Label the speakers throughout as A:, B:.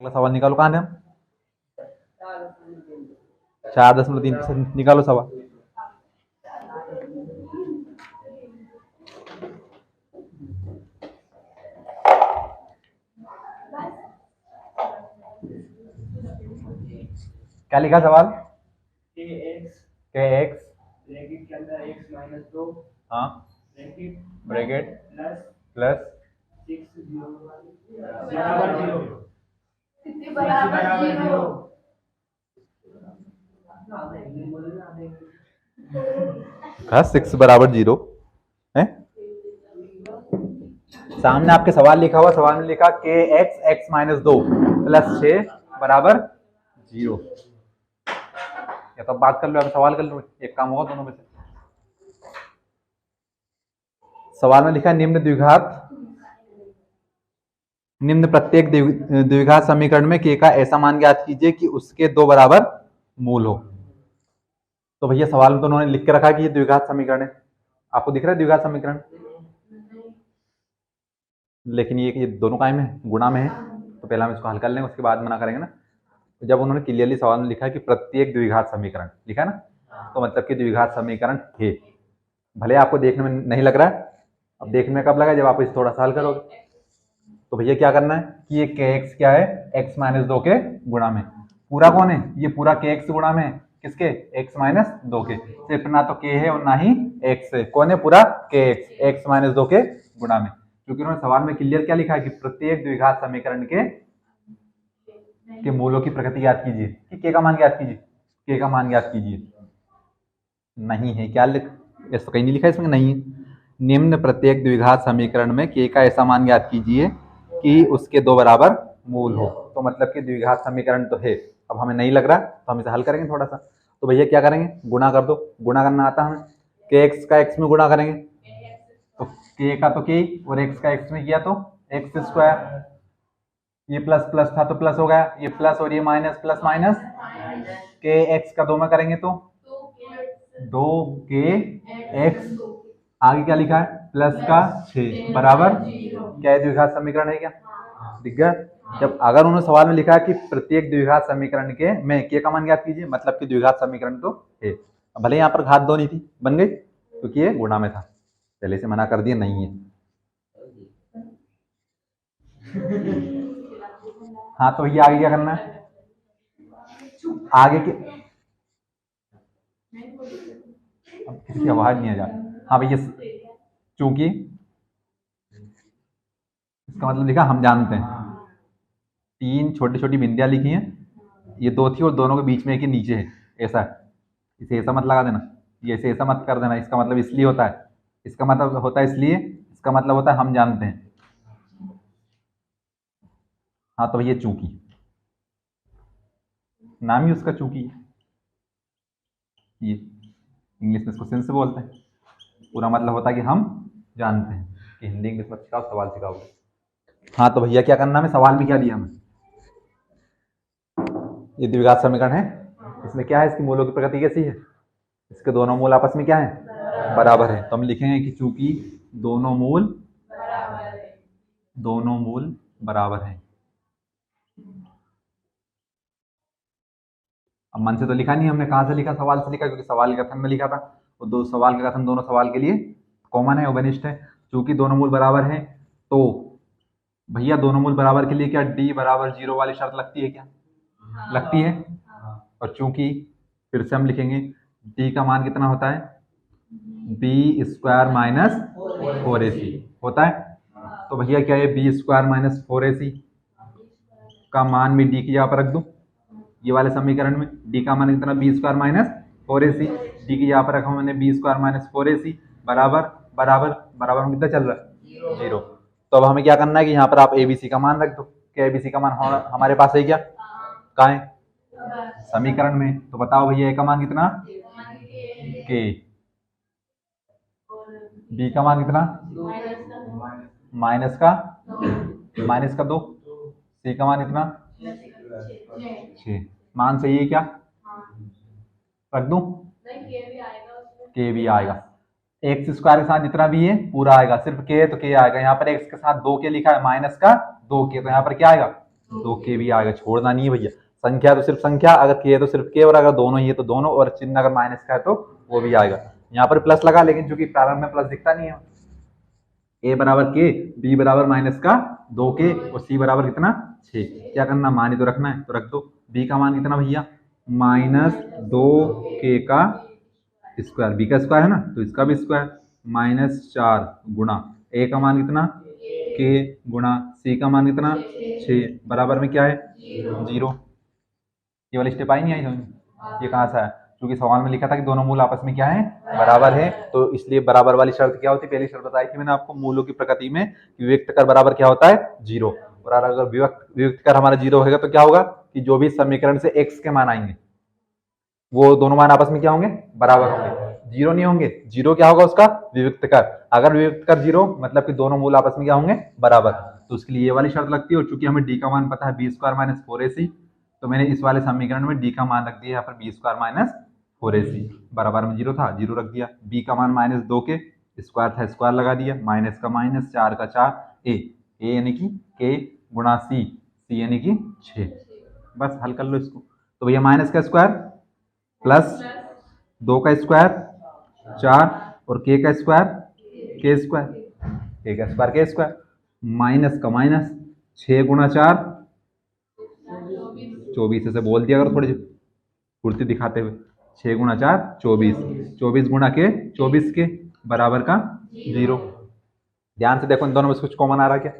A: अगला सवाल निकालो, कहाँ थे हम? 4.3% निकालो सवाल। क्या लिखा सवाल? के एक्स ब्रैकेट के अंदर एक्स माइनस 2, हाँ, ब्रैकेट प्लस 6 बराबर 0 6 बराबर 0 है। सामने आपके सवाल लिखा हुआ, सवाल में लिखा के एक्स एक्स माइनस 2 प्लस 6 बराबर 0। या तो बात कर लो या सवाल कर लो, एक काम होगा दोनों में से। सवाल में लिखा निम्न द्विघात निम्न प्रत्येक द्विघात समीकरण में के का ऐसा मान ज्ञात कीजिए कि उसके दो बराबर मूल हो। तो भैया सवाल में तो उन्होंने लिख के रखा कि ये द्विघात समीकरण है, आपको दिख रहा है द्विघात समीकरण, लेकिन ये दोनों काय में है, गुणा में है। तो पहले हम इसको हल कर लेंगे, उसके बाद मना करेंगे ना। तो जब उन्होंने क्लियरली सवाल में लिखा है कि प्रत्येक द्विघात समीकरण लिखा है ना, तो मतलब कि द्विघात समीकरण है। भले आपको देखने में नहीं लग रहा है, अब देखने में कब लगा, जब आप इसे थोड़ा सा हल करोगे। तो भैया क्या करना है कि ये के एक्स क्या है, एक्स माइनस 2 के गुणा में। पूरा कौन है, ये पूरा के एक्स गुणा में है, किसके, एक्स माइनस 2 के। सिर्फ ना तो के है और ना ही एक्स है, कौन है, पूरा के एक्स, एक्स माइनस 2 के गुणा में। क्योंकि उन्होंने सवाल में क्लियर क्या लिखा है कि प्रत्येक द्विघात समीकरण के मूलों की प्रकृति ज्ञात कीजिए, कि के का मान ज्ञात कीजिए, के का मान ज्ञात कीजिए। नहीं है, क्या लिख, ऐसा तो कहीं नहीं लिखा इसमें, नहीं है। निम्न प्रत्येक द्विघात समीकरण में के का ऐसा मान ज्ञात कीजिए कि उसके दो बराबर मूल हो। तो मतलब कि द्विघात समीकरण तो है। अब हमें नहीं लग रहा तो हम इसे हल करेंगे थोड़ा सा। तो भैया क्या करेंगे, गुणा कर दो, गुणा करना आता हमें। के एक्स का एक्स में गुणा करेंगे तो के का तो के, और एक्स का एक्स में किया तो एक्स स्क्वायर। ये प्लस प्लस था तो प्लस हो गया, ये प्लस और ये माइनस, प्लस माइनस के एक्स का दो में करेंगे तो 2 के एक्स, आगे क्या लिखा है, प्लस का 6 बराबर क्या है, द्विघात समीकरण है क्या, दिख गया। जब अगर उन्होंने सवाल में लिखा है कि प्रत्येक द्विघात समीकरण के में के का मान ज्ञात कीजिए, मतलब कि द्विघात समीकरण तो है। भले यहाँ पर घात दो नहीं थी, बन गई क्योंकि ये गुणा में था, पहले से मना कर दिया नहीं है। हाँ तो ये आगे क्या करना है, आगे के अब किसी की आवाज नहीं आ जा। हाँ भैया, चूंकि इसका मतलब लिखा हम जानते हैं, 3 छोटी छोटी बिंदियां लिखी हैं, ये 2 थी और दोनों के बीच में एक ही नीचे है, ऐसा है। इसे ऐसा मत लगा देना, ये ऐसे ऐसा मत कर देना, इसका मतलब इसलिए होता है, इसका मतलब होता है इसलिए, इसका मतलब होता है हम जानते हैं। हाँ तो भैया चूंकि, नाम ही उसका चूंकि है, ये इंग्लिश में इसको सिंस बोलते हैं। पूरा मतलब होता है कि हम जानते हैं। कि हिंदी इंग्लिश मत सिखाओ, सवाल सिखाओगे। हाँ तो भैया क्या करना, हमें सवाल में क्या दिया, हमें ये द्विघात समीकरण है, इसमें क्या है, इसकी मूलों की प्रकृति कैसी है, इसके दोनों मूल आपस में क्या है, बराबर है। तो हम लिखेंगे कि चूंकि दोनों मूल बराबर हैं। अब मन से तो लिखा नहीं हमने, कहाँ से लिखा, सवाल से लिखा, क्योंकि सवाल के कथन में लिखा था। वो दो सवाल का कथन दोनों सवाल के लिए कॉमन है, उपनिष्ठ है। चूंकि दोनों मूल बराबर हैं तो भैया दोनों मूल बराबर के लिए क्या डी बराबर 0 वाली शर्त लगती है क्या, लगती है। और चूंकि फिर से हम लिखेंगे डी का मान कितना होता है, बी स्क्वायर माइनस 4ac होता है। तो भैया क्या है, बी स्क्वायर माइनस 4ac का मान भी डी की जगह पर रख दूं, ये वाले समीकरण में डी का मान कितना, B square minus 4ac, D की जगह पर रखा मैंने बी स्क्वायर माइनस 4ac बराबर बराबर बराबर में कितना चल रहा है, 0। तो अब हमें क्या करना है कि यहाँ पर आप एबीसी का मान रख दो, क्या एबीसी का मान हमारे पास है क्या, कहाँ है, समीकरण में। तो बताओ भैया ए का मान कितना, के, बी का मान कितना, माइनस का 2, सी का मान कितना 6। मान सही है क्या, रख दूं, के भी आएगा, एक्स स्क्वायर के साथ जितना भी है पूरा आएगा, सिर्फ के है तो के आएगा। यहाँ पर एक्स के साथ 2 के लिखा है, माइनस का 2 के, तो यहाँ पर क्या आएगा, दो के भी आएगा, छोड़ना नहीं है भैया। संख्या तो सिर्फ संख्या, अगर के है तो सिर्फ के, और अगर दोनों ही है तो दोनों, और चिन्ह अगर माइनस का है तो वो भी आएगा। यहाँ पर प्लस लगा, लेकिन चूंकि प्रारंभ में प्लस दिखता नहीं है। ए बराबर के, बी बराबर माइनस का 2 के, और सी बराबर कितना 6। क्या करना, मान ही तो रखना है, तो रख दो। बी का मान कितना भैया, -2 के का स्क्वायर, बी का स्क्वायर है ना, तो इसका भी स्क्वायर, -4 गुणा ए का मान कितना के, गुणा सी का मान कितना 6, बराबर में क्या है 0। ये वाली स्टेप आई नहीं आई समझ में? ये कहाँ से आया, क्योंकि सवाल में लिखा था कि दोनों मूल आपस में क्या है, बराबर है, तो इसलिए बराबर वाली शर्त क्या होती है, पहली शर्त बताई थी मैंने आपको मूलों की प्रकृति में, कि वियुक्त कर बराबर क्या होता है 0। और अगर वियुक्त कर हमारा 0 होगा तो क्या होगा कि जो भी समीकरण से x के मान आएंगे वो दोनों मान आपस में क्या होंगे, बराबर होंगे, 0 नहीं होंगे। 0 क्या होगा उसका, वियुक्त कर। अगर वियुक्त कर 0 मतलब कि दोनों मूल आपस में क्या होंगे, बराबर, तो उसके लिए ये वाली शर्त लगती है। और चूंकि हमें d का मान पता है b² - 4ac, तो मैंने इस वाले समीकरण में d का मान रख दिया यहाँ पर b² - 4ac, बराबर में 0 था, 0 रख दिया। b का मान -2 के, स्क्वायर था स्क्वायर लगा दिया, माइनस का माइनस, 4 का 4, a यानी कि k गुणा c यानी कि 6। बस हल कर लो इसको। तो भैया माइनस का स्क्वायर प्लस 2 का स्क्वायर 4, और के का स्क्वायर के स्क्वायर के स्क्वायर, माइनस का माइनस, 6 गुणा 4 24, से बोल दिया अगर थोड़ी फुर्ती दिखाते हुए, 6 गुणा 4 24, 24 गुणा के 24 के, बराबर का 0। ध्यान से देखो इन दोनों में कुछ कॉमन आ रहा है क्या,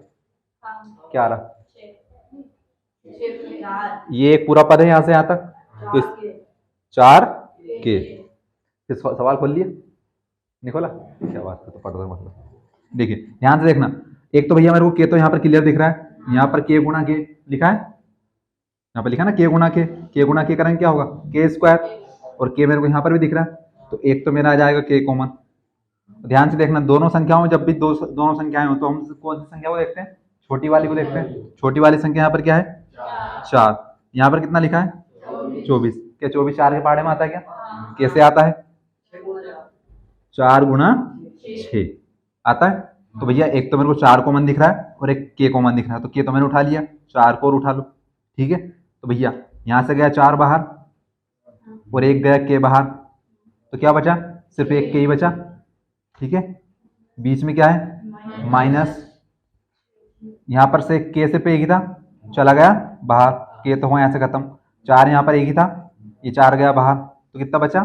A: क्या आ रहा, ये एक पूरा पद है यहाँ से यहाँ तक, तो 4 के। फिर सवाल खोल लिया, निकोला क्या बात है, तो पढ़ रहा मतलब। देखिए ध्यान से देखना, एक तो भैया मेरे को के तो यहाँ पर क्लियर दिख रहा है, यहाँ पर के गुणा के लिखा है, यहाँ पर लिखा ना के गुणा के करेंगे क्या होगा के स्क्वायर, और के मेरे को यहाँ पर भी दिख रहा है, तो एक तो मेरा आ जाएगा के कॉमन। ध्यान से देखना, दोनों संख्याओं में जब भी दोनों संख्याएं हो तो हम कौन सी संख्या को देखते हैं, छोटी वाली को देखते हैं। छोटी वाली संख्या यहाँ पर क्या है 4, यहाँ पर कितना लिखा है 24, क्या 24 4 के पहाड़े में आता है क्या, कैसे आता है 4 गुणा 6 आता है। तो भैया एक तो मेरे को 4 कॉमन दिख रहा है और एक के कॉमन दिख रहा है, तो के तो मैंने उठा लिया, 4 को और उठा लो, ठीक है। तो भैया यहाँ से गया 4 बाहर और एक गया के बाहर, तो क्या बचा, सिर्फ एक के ही बचा, ठीक है। बीच में क्या है माइनस, यहाँ पर से के सिर्फ एक ही था, चला गया बाहर, के तो हुआ यहाँ से खत्म, 4 यहाँ पर एक ही था, ये 4 गया बाहर, तो कितना बचा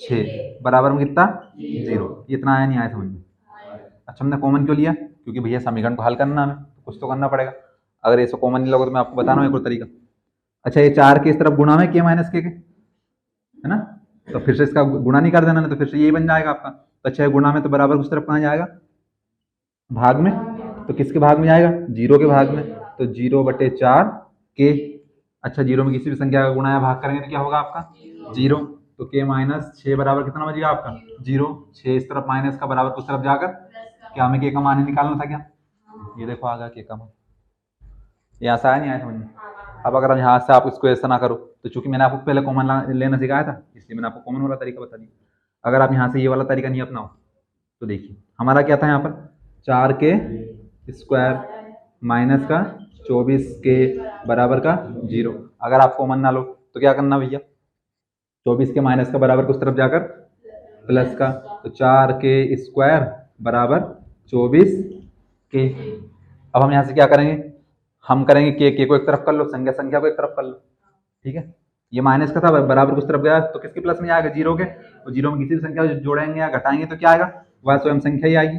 A: 6, बराबर में कितना 0। इतना आया नहीं आया समझ में। अच्छा हमने कॉमन क्यों लिया, क्योंकि भैया समीकरण को हल करना हमें, तो कुछ तो करना पड़ेगा। अगर इसको कॉमन नहीं लोगे तो मैं आपको बताना एक और तरीका। अच्छा ये 4 के इस तरफ गुणा में के माइनस के है ना, तो फिर से इसका गुणा नहीं कर देना, तो फिर से यही बन जाएगा आपका। तो अच्छा गुणा में तो बराबर उस तरफ कहाँ जाएगा, भाग में, तो किसके भाग में जाएगा 0 के भाग में, तो 0/4 के। अच्छा 0 में किसी भी संख्या का गुणा या भाग करेंगे तो क्या होगा आपका 0, तो के -6 बराबर कितना बचेगा आपका 0। 6 इस तरफ माइनस का बराबर उस तरफ जाकर, क्या हमें के का मान ही निकालना था क्या, ये देखो आ गया के का मान। यहाँ से आया नहीं आया समझ में। अब अगर हम यहाँ से आप इसको ऐसा ना करो, तो चूंकि मैंने आपको पहले कॉमन लेना सिखाया था, इसलिए मैंने आपको कॉमन वाला तरीका बता दिया। अगर आप यहाँ से ये वाला तरीका नहीं अपनाओ तो देखिए हमारा क्या था, यहाँ पर 4 के स्क्वायर माइनस का 24 के बराबर का 0। अगर आप कॉमन ना लो तो क्या करना भैया, 24 के माइनस का बराबर को उस तरफ जाकर प्लस का, तो 4 के स्क्वायर बराबर 24 के। अब हम यहाँ से क्या करेंगे, हम करेंगे के को एक तरफ कर लो, संख्या को एक तरफ कर लो, ठीक है। ये माइनस का था बराबर कुछ तरफ गया तो किसके प्लस में आएगा 0 के, और 0 में किसी भी संख्या को जोड़ेंगे या घटाएंगे तो क्या आएगा, वह स्वयं संख्या ही आएगी।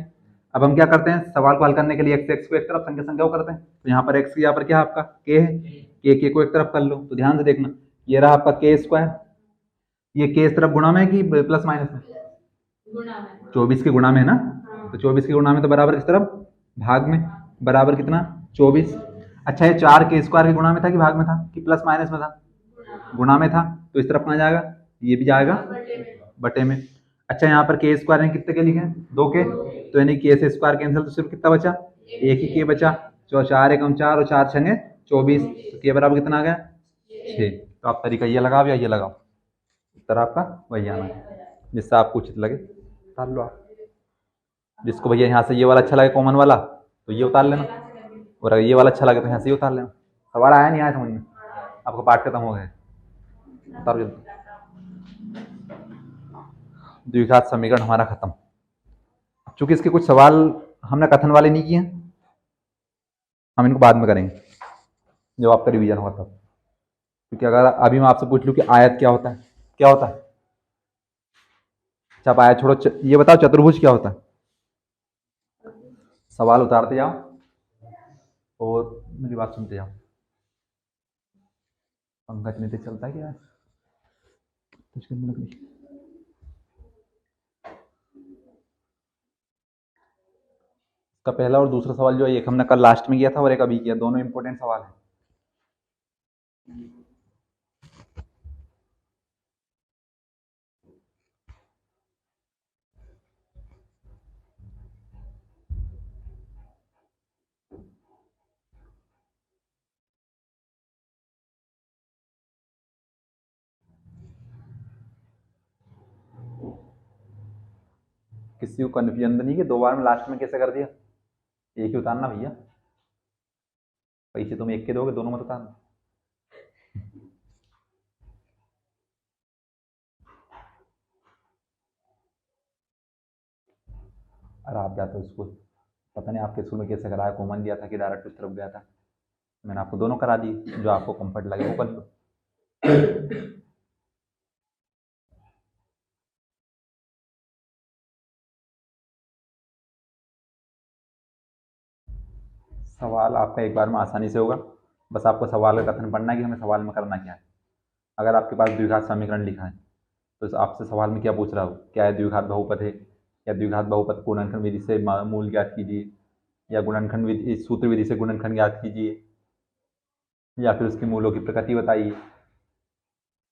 A: अब हम क्या करते हैं, सवाल को हल करने के लिए x को एक तरफ, संख्या को करते हैं, तो यहाँ पर x यहाँ पर क्या आपका k है, के को एक तरफ कर लो। तो ध्यान से देखना, ये रहा आपका के स्क्वायर, ये के इस तरफ गुणा में कि प्लस माइनस में, 24 के गुणा में है ना, तो 24 के गुणा में तो बराबर किस तरफ भाग में, बराबर कितना 24। अच्छा ये 4 के स्क्वायर के गुणा में था कि भाग में था कि प्लस माइनस में था, गुणा में था, तो इस तरफ कहाँ जाएगा, ये भी जाएगा बटे में। अच्छा यहाँ पर के स्क्वायर में कितने के लिखे 2 के, तो यानी के से स्क्वायर कैंसिल, तो सिर्फ कितना बचा एक ही के बचा, तो 4 एकम 4 और 4 छंगे 24, तो के बराबर कितना आ गया 6। तो आप तरीका ये लगाओ या ये लगाओ, उत्तर आपका वही आना है, जिससे आपको उचित लगे उतार लो आप। जिसको भैया यहाँ से ये वाला अच्छा लगे कॉमन वाला तो ये उतार लेना, और अगर ये वाला अच्छा लगे तो यहाँ से ये उतार लेना। सवाल आया नहीं आया समझ में? आपका पाठ खत्म हो गया, उतारो जल्दी। द्विघात समीकरण हमारा खत्म। चूंकि इसके कुछ सवाल हमने कथन वाले नहीं किए हैं, हम इनको बाद में करेंगे जब आपका रिवीजन होगा तब। क्योंकि अगर अभी मैं आपसे पूछ लूँ कि आयत क्या होता है, क्या होता है? अच्छा आप आयत छोड़ो, ये बताओ चतुर्भुज क्या होता है? सवाल उतारते जाओ और मेरी बात सुनते जाओ। पंखा इतने तेज चलता है क्या? का पहला और दूसरा सवाल जो है, एक हमने कल लास्ट में किया था और एक अभी किया, दोनों इंपॉर्टेंट सवाल हैं। किसी को कन्फ्यूजन तो नहीं कि दो बार में लास्ट में कैसे कर दिया? एक ही उतारना भैया, पैसे तुम एक के दोगे, दोनों मत उतारना। अरे आप जाते हो स्कूल, पता नहीं आपके स्कूल में कैसे कराया, कॉमन दिया था कि डायरेक्ट उस तरफ गया था? मैंने आपको दोनों करा दी, जो आपको कंफर्ट लगे वो कर लो। सवाल आपका एक बार में आसानी से होगा, बस आपको सवाल का कथन पढ़ना है कि हमें सवाल में करना क्या है। अगर आपके पास द्विघात समीकरण लिखा है तो आपसे सवाल में क्या पूछ रहा हो, क्या है द्विघात बहुपद है, या द्विघात बहुपद गुणनखंड विधि से मूल ज्ञात कीजिए, या गुणनखंड विधि, इस सूत्र विधि से गुणनखंड ज्ञात कीजिए, या फिर उसके मूलों की प्रकृति बताइए।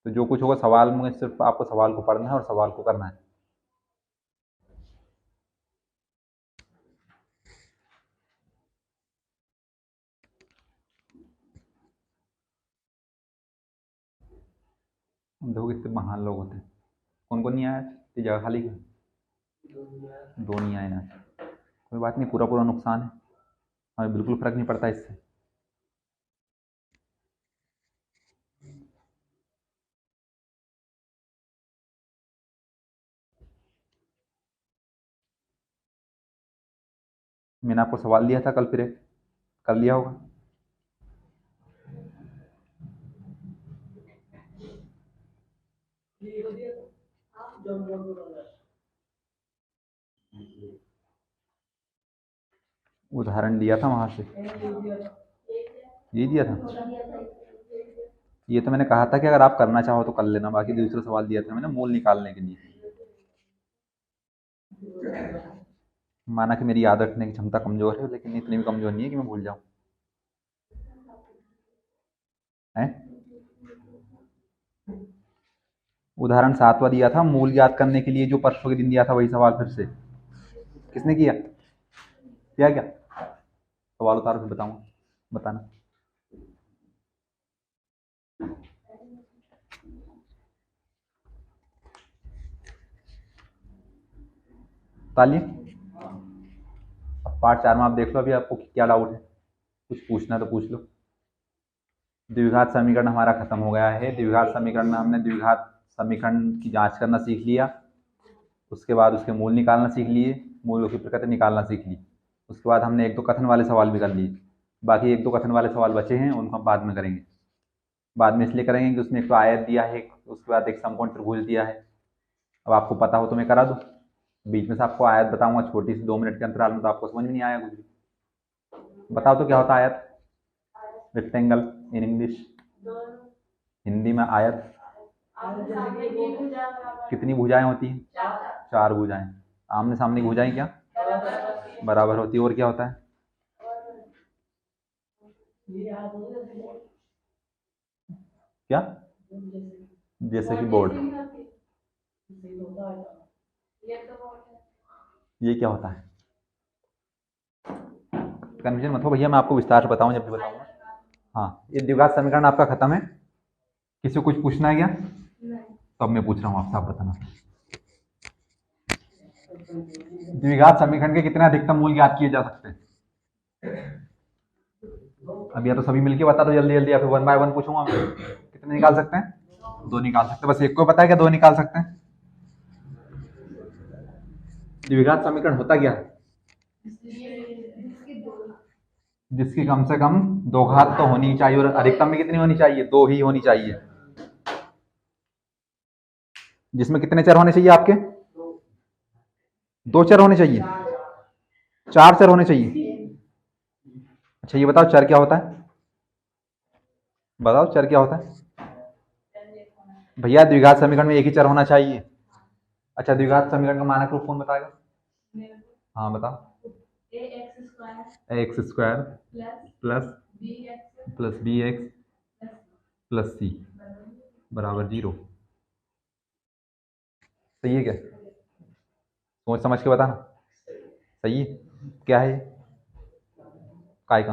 A: तो जो कुछ होगा सवाल में, सिर्फ आपको सवाल को पढ़ना है और सवाल को करना है। देखो कितने महान लोग होते हैं। कौन कौन नहीं आया? ये जगह खाली है, दो नहीं आए ना, कोई बात नहीं, पूरा पूरा नुकसान है, हमें बिल्कुल फर्क नहीं पड़ता इससे। मैंने आपको सवाल दिया था कल, फिर एक कर लिया होगा। उदाहरण दिया था वहां से, ये दिया था। ये तो मैंने कहा था कि अगर आप करना चाहो तो कर लेना, बाकी दूसरा सवाल दिया था मैंने मूल निकालने के लिए। माना कि मेरी याद रखने की क्षमता कमजोर है, लेकिन इतनी भी कमजोर नहीं है कि मैं भूल जाऊं। है उदाहरण 7वां दिया था, मूल ज्ञात करने के लिए जो परसों के दिन दिया था वही सवाल फिर से किसने किया? किया क्या? सवाल उतारो फिर बताऊंगा, बताना। तालिए, अब पार्ट 4 में आप देख लो अभी आपको क्या डाउट है, कुछ पूछना है तो पूछ लो। द्विघात समीकरण हमारा खत्म हो गया है। द्विघात समीकरण में हमने द्विघात समीकरण की जांच करना सीख लिया, उसके बाद उसके मूल निकालना सीख लिए, मूलों की प्रकृति निकालना सीख ली। उसके बाद हमने एक दो कथन वाले सवाल भी कर लिए, बाकी एक दो कथन वाले सवाल बचे हैं, उनको हम बाद में करेंगे। बाद में इसलिए करेंगे कि उसमें एक तो आयत दिया है, उसके बाद एक समकोण त्रिभुज दिया है। अब आपको पता हो तो मैं करा दूँ, बीच में से आपको आयत बताऊंगा छोटी सी 2 मिनट के अंतराल में, तो आपको समझ में नहीं आया कुछ भी। बताओ तो क्या होता है आयत? रेक्टेंगल इन इंग्लिश, हिंदी में आयत। कितनी भुजाएं होती हैं? 4 भुजाएं। आमने सामने की भुजाएं क्या बराबर होती है? और क्या होता है? क्या? जैसे कि बोर्ड। ये क्या होता है? कन्फ्यूजन मत हो भैया, मैं आपको विस्तार से बताऊं जब भी बताऊंगा। हाँ, ये द्विघात समीकरण आपका खत्म है। किसी को कुछ पूछना है क्या? तो अब मैं पूछ रहा हूँ आपसे, आप बताना। द्विघात समीकरण के कितने अधिकतम मूल ज्ञात किए जा सकते हैं? अब या तो सभी मिलके बता दो जल्दी जल्दी, या फिर वन बाय वन पूछूंगा मैं। कितने निकाल सकते हैं? दो निकाल सकते हैं, बस एक को पता है क्या दो निकाल सकते हैं? द्विघात समीकरण होता क्या है? जिसकी कम से कम दो घात तो होनी चाहिए, और अधिकतम में कितनी होनी चाहिए? दो ही होनी चाहिए। जिसमें कितने चर होने चाहिए आपके? दो चर होने चाहिए, चार चर होने चाहिए। अच्छा ये बताओ चर क्या होता है? बताओ चर क्या होता है? भैया द्विघात समीकरण में एक ही चर होना चाहिए। अच्छा द्विघात समीकरण का मानक रूप कौन बताएगा? हाँ बताओ। X square plus b x plus c बराबर 0। सही है क्या? सोच समझ के बताना। सही है? क्या है ये? काय का?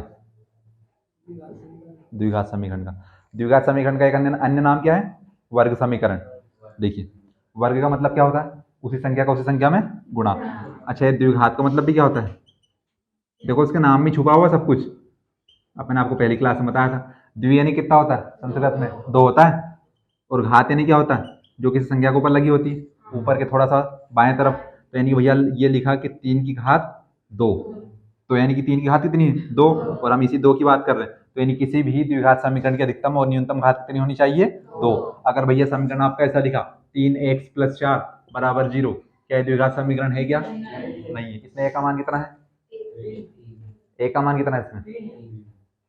A: द्विघात समीकरण का। द्विघात समीकरण का एक अन्य नाम क्या है? वर्ग समीकरण। देखिए वर्ग का मतलब क्या होता है? उसी संख्या का उसी संख्या में गुणा। अच्छा ये द्विघात का मतलब भी क्या होता है? देखो इसके नाम में छुपा हुआ सब कुछ। अब मैंने आपको पहली क्लास में बताया था, द्वि यानी कितना होता है संस्कृत में? दो होता है। और घात यानी क्या होता है? जो किसी संख्या के ऊपर लगी होती है, ऊपर के थोड़ा सा बाएं तरफ। तो यानी भैया ये लिखा कि 3 की घात 2। तो यानी कि 3 की घात कितनी है? 2। और हम इसी 2 की बात कर रहे हैं। तो यानी किसी भी द्विघात समीकरण की अधिकतम और न्यूनतम घात कितनी होनी चाहिए? 2। अगर भैया समीकरण आपका ऐसा लिखा 3x + 4 बराबर 0, क्या ये द्विघात समीकरण है क्या? नहीं है। इसमें a का मान कितना है? a का मान कितना है इसमें?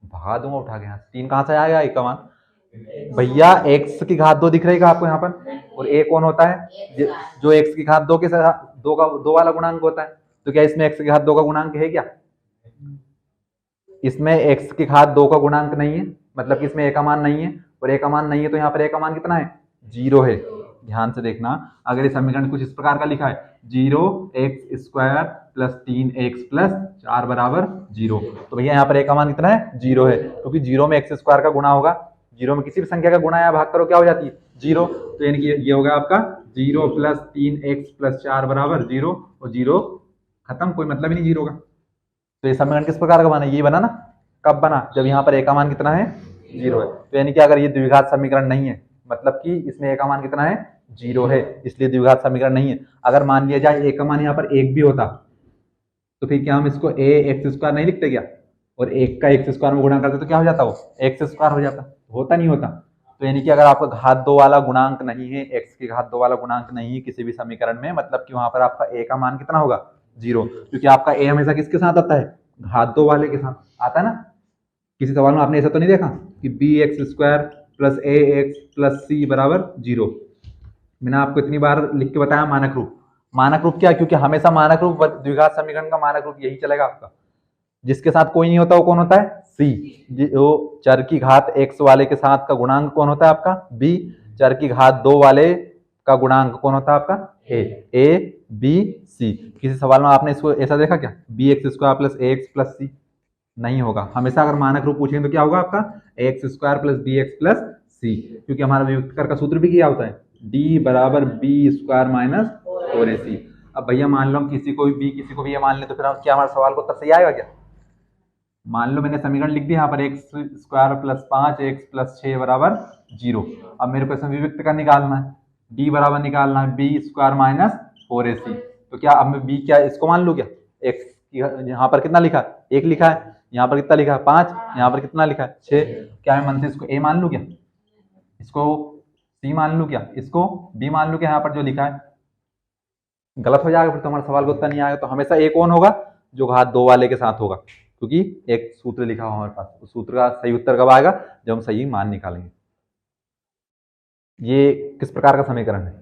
A: भगा दूंगा उठा के। यहाँ 3 कहाँ से आएगा a का मान? भैया x की घात 2 दिख रही है आपको यहाँ पर, और a कौन होता है? जो x की घात 2 के साथ 2 का 2 वाला गुणांक होता है। तो क्या इसमें x की घात 2 का गुणांक है क्या? इसमें x की घात 2 का गुणांक नहीं है, मतलब कि इसमें a का मान नहीं है। और a का मान नहीं है तो यहाँ पर a का मान कितना है? 0 है। ध्यान से देखना, अगर ये समीकरण कुछ इस प्रकार का लिखा है 0x² प्लस 3x प्लस 4 बराबर 0, तो भैया यहाँ पर a का मान कितना है? 0 है, क्योंकि 0 में x² का गुणा होगा। 0 में किसी भी संख्या का गुणा या भाग करो क्या हो जाती है? 0। तो यानी कि ये होगा आपका 0 प्लस 3x प्लस 4 बराबर 0, और 0 खत्म, कोई मतलब ही नहीं 0 का। तो ये समीकरण किस प्रकार का बना? ये बना ना। कब बना? जब यहाँ पर a का मान कितना है? 0 है। तो यानी कि अगर ये द्विघात समीकरण नहीं है, मतलब कि इसमें a का मान कितना है? 0 है, इसलिए द्विघात समीकरण नहीं है। अगर मान लिया जाए a का मान यहाँ पर 1 भी होता, तो फिर क्या हम इसको ax² नहीं लिखते क्या? और 1 का x² में गुणा करते तो क्या हो जाता? वो x² हो जाता। होता नहीं होता? तो यानी कि अगर आपका घात 2 वाला गुणांक नहीं है, x की घात 2 वाला गुणांक नहीं है किसी भी समीकरण में, मतलब कि वहां पर आपका a का मान कितना होगा? 0। क्योंकि आपका a हमेशा किसके साथ आता है? घात 2 वाले के साथ आता है ना। किसी सवाल में आपने ऐसा तो नहीं देखा कि bx² plus ax plus c बराबर 0। मैंने आपको इतनी बार लिख के बताया मानक रूप। मानक रूप क्या? क्योंकि हमेशा मानक रूप द्विघात समीकरण का मानक रूप यही चलेगा आपका। जिसके साथ कोई नहीं होता वो कौन होता है? c। जो चर की घात x वाले के साथ का गुणांक कौन होता है आपका? b। चर की घात 2 वाले का गुणांक कौन होता है आपका? a b c। किसी सवाल में आपने इसको ऐसा देखा क्या? bx² plus ax plus c? नहीं होगा। हमेशा अगर मानक रूप पूछेंगे तो क्या होगा आपका? ax² plus bx plus c। क्योंकि हमारा वियुक्त कर का सूत्र भी क्या होता है? d बराबर b² माइनस 4ac। अब भैया मान लो हम किसी को भी b किसी को भी ये मान ले, तो फिर क्या हमारे सवाल को उत्तर सही आएगा क्या? मान लो मैंने समीकरण लिख दिया यहाँ पर x² प्लस 5 x प्लस 6 बराबर 0। अब मेरे को इसमें विविक्त का निकालना है, d बराबर निकालना है b² माइनस 4ac। तो क्या अब मैं b क्या इसको मान लूँ क्या? x यहाँ पर कितना लिखा है? 1 लिखा है। यहाँ पर कितना लिखा है? 5। यहाँ पर कितना लिखा है? 6। क्या मैं मन से इसको a मान लूँ क्या? इसको c मान लूँ क्या? इसको b मान लूँ क्या? यहाँ पर जो लिखा है गलत हो जाएगा, फिर तो हमारे सवाल का उत्तर नहीं आएगा। तो हमेशा एक कौन होगा? जो घात 2 वाले के साथ होगा, क्योंकि एक सूत्र लिखा हुआ हमारे पास। उस सूत्र का सही उत्तर कब आएगा? जब हम सही मान निकालेंगे। ये किस प्रकार का समीकरण है?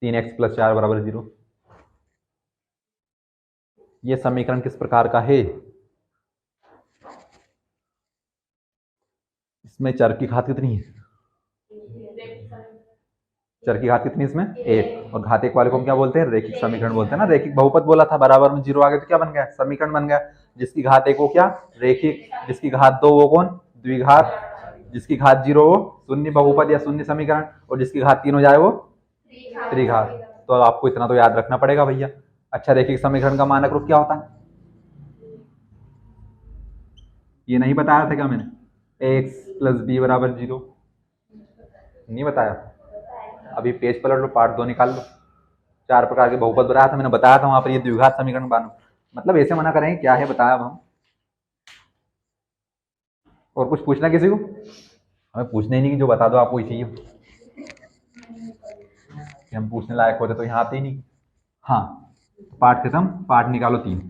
A: 3x प्लस 4 बराबर 0। ये समीकरण किस प्रकार का है? इसमें चर की घात कितनी है? चर की घात कितनी इसमें? 1। और घात 1 वाले को हम क्या बोलते हैं? रैखिक समीकरण बोलते हैं ना। रैखिक बहुपद बोला था, बराबर में 0 आ गया तो क्या बन गया? समीकरण बन गया। जिसकी घात 1 वो क्या? रैखिक। जिसकी घात 2 वो कौन? द्विघात। जिसकी घात 0 वो शून्य बहुपद या शून्य समीकरण। और जिसकी घात 3 हो जाए वो त्रिघात। तो आपको इतना तो याद रखना पड़ेगा भैया। अच्छा रैखिक समीकरण का मानक रूप क्या होता है? ये नहीं बताया था क्या मैंने, एक्स प्लस बी बराबर 0, नहीं बताया? अभी पेज पलट लो, पार्ट 2 निकाल लो। 4 प्रकार के बहुपद बनाया था, मैंने बताया था वहां पर ये द्विघात समीकरण बनो, मतलब ऐसे मना करेंगे क्या है बताया अब हम। और कुछ पूछना किसी को? हमें पूछना ही नहीं कि जो बता दो आपको ही चाहिए, कि हम पूछने लायक होते तो यहाँ आते ही नहीं। हाँ, पार्ट खत्म, पार्ट निकालो 3।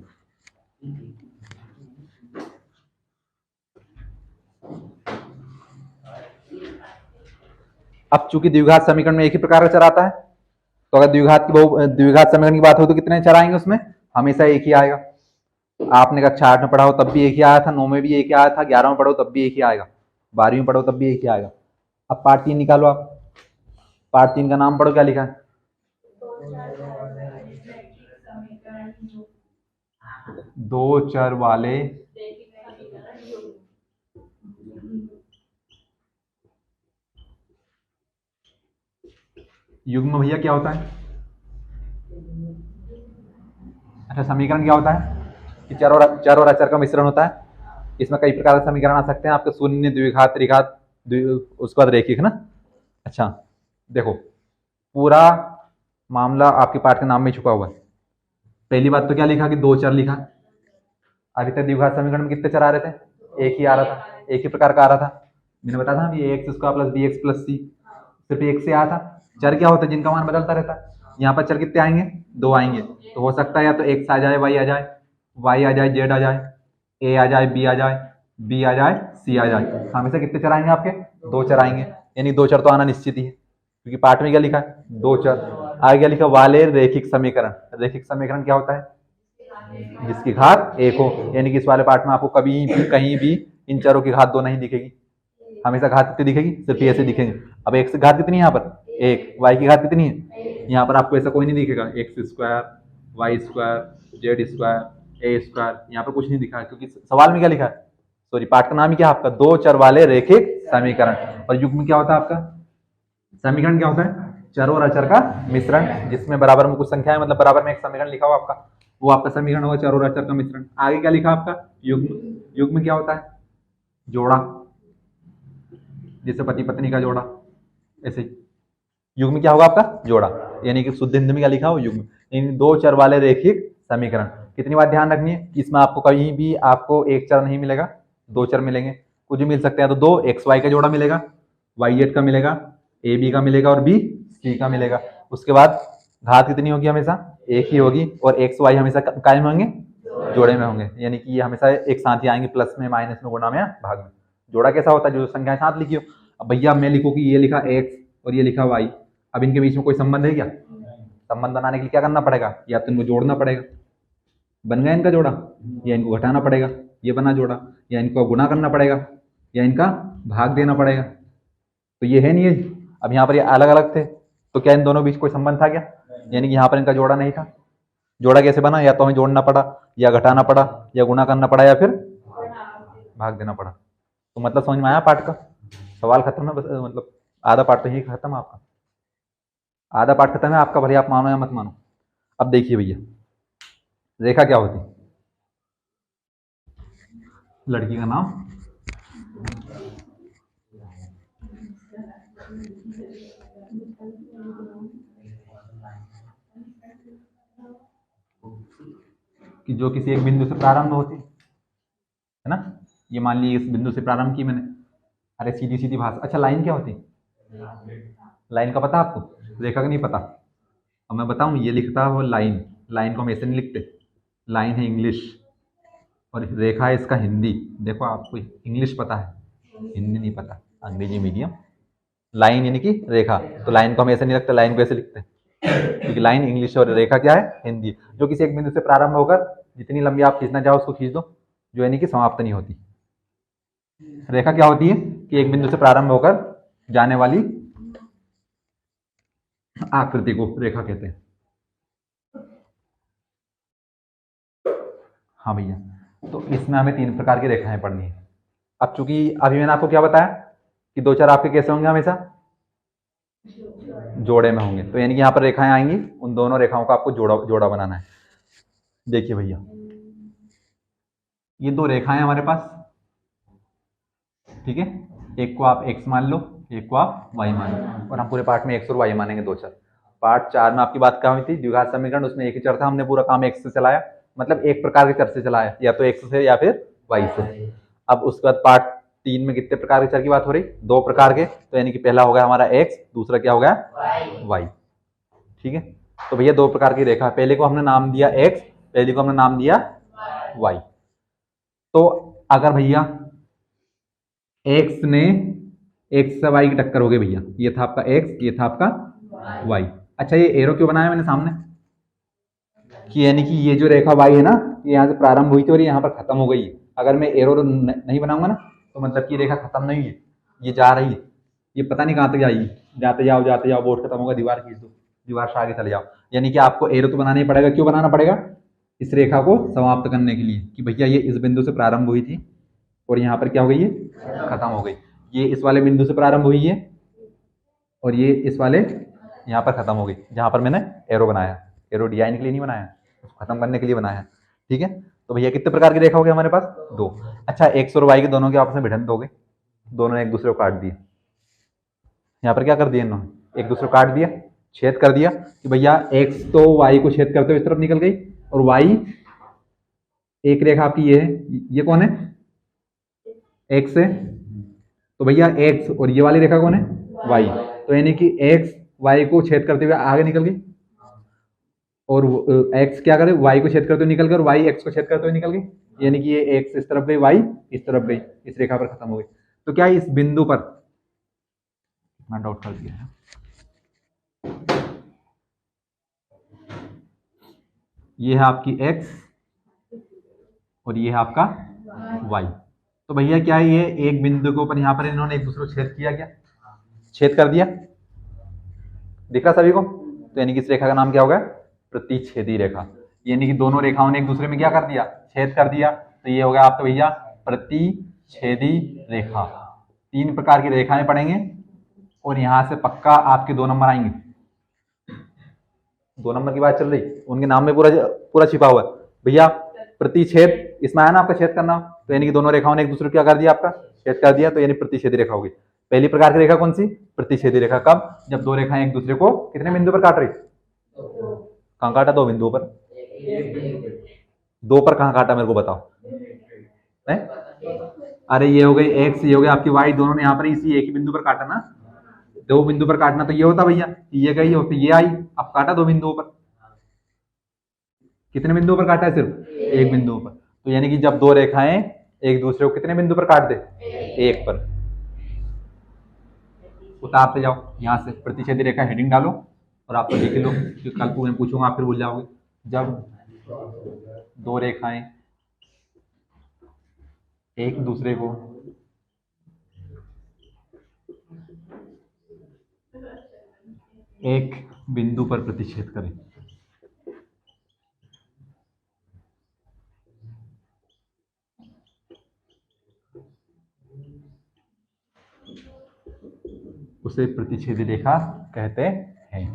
A: अब चूंकि द्विघात समीकरण में एक ही प्रकार का चर आता है, तो अगर द्विघात समीकरण की बात हो तो कितने चर आएंगे उसमें? हमेशा एक ही आएगा। आपने कक्षा 8 में पढ़ा हो तब भी एक ही आया था, 9 में भी एक ही आया था, 11 में पढ़ो तब भी एक ही आएगा, 12वीं में पढ़ो तब भी एक ही आएगा। अब पार्ट 3 निकालो आप। पार्ट 3 का नाम पढ़ो, क्या लिखा है? दो चर वाले युग्म भैया क्या होता है? अच्छा, समीकरण क्या होता है? कि चर और अचर का मिश्रण होता है। इसमें कई प्रकार के समीकरण आ सकते हैं आपके, शून्य, द्विघात, त्रिघात, उसके बाद रेखिक, है ना। अच्छा देखो, पूरा मामला आपके पाठ के नाम में छुपा हुआ है। पहली बात तो क्या लिखा कि दो चर लिखा। अभी तक द्विघात समीकरण में कितने चर आ रहे थे? एक ही आ रहा था, एक ही प्रकार का आ रहा था। मैंने बताया था ये x square plus b x plus c, सिर्फ एक से आया था। चर क्या होता है? जिनका मान बदलता रहता है। यहाँ पर चर कितने आएंगे? 2 आएंगे। तो हो सकता है या तो एक्स आ जाए, वाई आ जाए, वाई आ जाए, जेड आ जाए, ए आ जाए, बी आ जाए, बी आ जाए, सी आ जाए। हमेशा कितने चर आएंगे आपके? 2 चर आएंगे, यानी 2 चर तो आना निश्चित ही है, क्योंकि पाठ में क्या लिखा है? 2 चर। आगे क्या लिखा? वाले रेखिक समीकरण। रेखिक समीकरण क्या होता है? जिसकी घात 1 हो, यानी कि इस वाले पार्ट में आपको कभी भी कहीं भी इन चरों की घात 2 नहीं दिखेगी, हमेशा घात कितनी दिखेगी? सिर्फ ऐसे दिखेंगे। अब एक्स की घात कितनी है यहाँ पर? 1। वाई की घात कितनी है? यहाँ पर आपको ऐसा कोई नहीं दिखेगा, x square, y square, z square, a square, यहाँ पर कुछ नहीं दिखा है, क्योंकि सवाल में क्या लिखा है? सॉरी, पाठ का नाम ही क्या है आपका? दो चर वाले रेखिक समीकरण। और युग्म क्या होता है आपका? समीकरण क्या होता है? चर और अचर का मिश्रण, जिसमें बराबर में कुछ संख्या है, मतलब बराबर में एक समीकरण लिखा हुआ आपका, वो आपका समीकरण होगा चर और अचर का मिश्रण। आगे क्या लिखा आपका? युग्म। युग्म क्या होता है? जोड़ा, जैसे पति पत्नी का जोड़ा, ऐसे ही युग्म क्या होगा आपका? जोड़ा, यानी कि शुद्ध हिंदी में क्या लिखा हो? युग्म। इन दो चर वाले रेखिक समीकरण। कितनी बात ध्यान रखनी है, इसमें आपको कहीं भी आपको एक चर नहीं मिलेगा, 2 चर मिलेंगे। कुछ भी मिल सकते हैं, तो 2 एक्स वाई का जोड़ा मिलेगा, वाई जेड का मिलेगा, ए बी का मिलेगा और बी सी का मिलेगा। उसके बाद घात कितनी होगी? हमेशा एक ही होगी, और एक्स वाई हमेशा कायम होंगे, जोड़े में होंगे, यानी कि ये हमेशा एक साथ ही आएंगे, प्लस में, माइनस में, गुणा में या भाग में। जोड़ा कैसा होता है? जो संख्याएं साथ लिखी हो। अब भैया मैं लिखूँ कि ये लिखा एक्स और ये लिखा वाई, अब इनके बीच में कोई संबंध है क्या? संबंध बनाने के लिए क्या करना पड़ेगा? या तो इनको जोड़ना पड़ेगा, बन गया इनका जोड़ा, या इनको घटाना पड़ेगा, ये बना जोड़ा, या इनको गुणा करना पड़ेगा, या इनका भाग देना पड़ेगा। तो ये है नहीं है। अब यहाँ पर ये अलग अलग थे, तो क्या इन दोनों बीच कोई संबंध था क्या? यानी कि यहाँ पर इनका जोड़ा नहीं था। जोड़ा कैसे बना? या तो हमें जोड़ना पड़ा, या घटाना पड़ा, या गुणा करना पड़ा, या फिर भाग देना पड़ा। तो मतलब समझ में आया पाठ का? सवाल खत्म है बस, मतलब आधा पाठ तो ही खत्म है आपका, आधा पाठ खत्म है आपका, भले आप मानो या मत मानो। अब देखिए भैया, रेखा क्या होती? लड़की का नाम कि जो किसी एक बिंदु से प्रारंभ होती है ना। ये मान ली इस बिंदु से प्रारंभ की मैंने, अरे सीधी सीधी भाषा। अच्छा, लाइन क्या होती? लाइन का पता आपको? रेखा का नहीं पता? अब मैं बताऊं, ये लिखता है वो लाइन, लाइन को हम ऐसे नहीं लिखते, लाइन है इंग्लिश, और रेखा है इसका हिंदी। देखो आपको इंग्लिश पता है, हिंदी नहीं पता, अंग्रेजी मीडियम। लाइन यानी कि रेखा, तो लाइन को हम ऐसे नहीं रखते, लाइन को ऐसे लिखते हैं, क्योंकि लाइन इंग्लिश और रेखा क्या है? हिंदी। जो किसी एक बिंदु से प्रारंभ होकर जितनी लंबी आप खींचना चाहो उसको खींच दो, जो यानी कि समाप्त नहीं होती। रेखा क्या होती है? कि एक बिंदु से प्रारंभ होकर जाने वाली आकृति को रेखा कहते हैं। हाँ भैया, तो इसमें हमें 3 प्रकार की रेखाएं पढ़नी है। अब चूंकि अभी मैंने आपको क्या बताया कि 2 चर आपके कैसे होंगे? हमेशा जोड़े में होंगे, तो यानी कि यहाँ पर रेखाएं आएंगी, उन दोनों रेखाओं का आपको जोड़ा जोड़ा बनाना है। देखिए भैया, ये 2 रेखाएं हमारे पास, ठीक है, एक को आप x मान लो, एक को आप y मान लो, और हम पूरे पार्ट में x और y मानेंगे दो चर। पार्ट 4 में आपकी बात क्या हुई थी, द्विघात समीकरण, उसमें एक ही चर था, हमने पूरा काम x से चलाया, मतलब एक प्रकार के चर से चलाया, या तो x से या फिर y से। अब उसके बाद पार्ट 3 में कितने प्रकार के चर की बात हो रही, दो प्रकार के, तो यानी कि पहला हो गया हमारा x, दूसरा क्या हो गया y। ठीक है, तो भैया दो प्रकार की रेखा, पहले को हमने नाम दिया x, पहले को हमने नाम दिया y। तो अगर भैया x ने x से y की टक्कर हो गई भैया, ये था आपका x, ये था आपका y। अच्छा, ये एरो क्यों बनाया मैंने सामने, कि यानी कि ये जो रेखा y है ना, ये यहाँ से प्रारंभ हुई थी और ये यहाँ पर खत्म हो गई है। अगर मैं एरो नहीं बनाऊंगा ना, तो मतलब कि रेखा खत्म नहीं है, ये जा रही है, ये पता नहीं कहाँ तक जाएगी, जाते जाओ बोर्ड खत्म होगा, दीवार खींच दो, दीवार से आगे चले जाओ। यानी कि आपको एरो तो बनाना ही पड़ेगा। क्यों बनाना पड़ेगा, इस रेखा को समाप्त करने के लिए, कि भैया ये इस बिंदु से प्रारंभ हुई थी और यहाँ पर क्या हो गई है, खत्म हो गई। ये इस वाले बिंदु से प्रारंभ हुई है और ये इस वाले यहाँ पर खत्म हो गई, जहाँ पर मैंने एरो बनाया। एरो डिजाइन के लिए नहीं बनाया, उसको खत्म करने के लिए बनाया। ठीक है, तो भैया कितने प्रकार की रेखा हो गई हमारे पास, दो। अच्छा, एक्स और वाई के दोनों के आपस में भिड़ंत हो गए, दोनों ने एक दूसरे को काट दिए। यहाँ पर क्या कर दिया इन्होंने, एक दूसरे को काट दिया, छेद कर दिया, कि भैया एक्स तो वाई को छेद करते हुए इस तरफ निकल गई, और वाई, एक रेखा आपकी ये है, ये कौन है, एक्स है, तो भैया एक्स और ये वाली रेखा कौन है, वाई। तो यानी कि एक्स वाई को छेद करते हुए आगे निकल गई, और एक्स क्या करे, वाई को छेद करते हुए निकल गए, और वाई एक्स को छेद करते हुए निकल गई। यानी कि ये एक्स इस तरफ गई, वाई इस तरफ गई, इस रेखा पर खत्म हो गई। तो क्या इस बिंदु पर, मैं डाउट कर दिया है, ये है आपकी एक्स और ये है आपका वाई। तो भैया क्या है, ये एक बिंदु के ऊपर यहाँ पर इन्होंने एक दूसरे को छेद किया, क्या छेद कर दिया, दिख रहा सभी को। तो यानी कि इस रेखा का नाम क्या होगा, प्रतिच्छेदी रेखा। यानी कि दोनों रेखाओं ने एक दूसरे में क्या कर दिया, छेद कर दिया। तो ये हो गया आपका भैया प्रतिच्छेदी रेखा। तीन प्रकार की रेखाएं पढ़ेंगे और यहां से पक्का आपके 2 नंबर आएंगे। 2 नंबर की बात चल रही, उनके नाम में पूरा पूरा छिपा हुआ है भैया। प्रतिच्छेद, इसमें आया ना आपका छेद करना, तो यानी कि दोनों रेखाओं ने एक दूसरे को क्या कर दिया, आपका छेद कर दिया, तो यानी प्रतिच्छेदी रेखा होगी। पहली प्रकार की रेखा कौन सी, प्रतिच्छेदी रेखा। कब, जब दो रेखाएं एक दूसरे को कितने बिंदु पर काट रही, कहां काटा, दो बिंदुओं पर। दो पर कहां काटा मेरे को बताओ है? अरे ये हो गई एक्स, ये हो गई आपकी वाई, दोनों ने यहाँ पर इसी एक ही बिंदु पर काटा ना। दो बिंदु पर काटना तो ये होता भैया, ये गई और फिर ये आई, अब काटा दो बिंदुओं पर। कितने बिंदुओं पर काटा है, सिर्फ एक बिंदु पर। तो यानी कि जब दो रेखाएं एक दूसरे को कितने बिंदु पर काट दे, एक पर। उतारते जाओ यहाँ से, प्रतिच्छेदी रेखा हेडिंग डालो और आप तो लिख लो, क्योंकि कल को मैं पूछूंगा आप फिर भूल जाओगे। जब दो रेखाएं एक दूसरे को एक बिंदु पर प्रतिच्छेद करें, उसे प्रतिच्छेदी रेखा कहते हैं।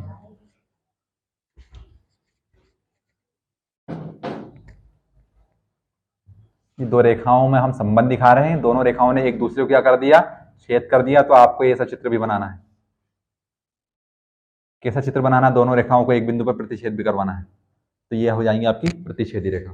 A: ये दो रेखाओं में हम संबंध दिखा रहे हैं, दोनों रेखाओं ने एक दूसरे को क्या कर दिया, छेद कर दिया। तो आपको ये ऐसा चित्र भी बनाना है। कैसा चित्र बनाना है, दोनों रेखाओं को एक बिंदु पर प्रतिच्छेद भी करवाना है। तो ये हो जाएंगी आपकी प्रतिच्छेदी रेखा।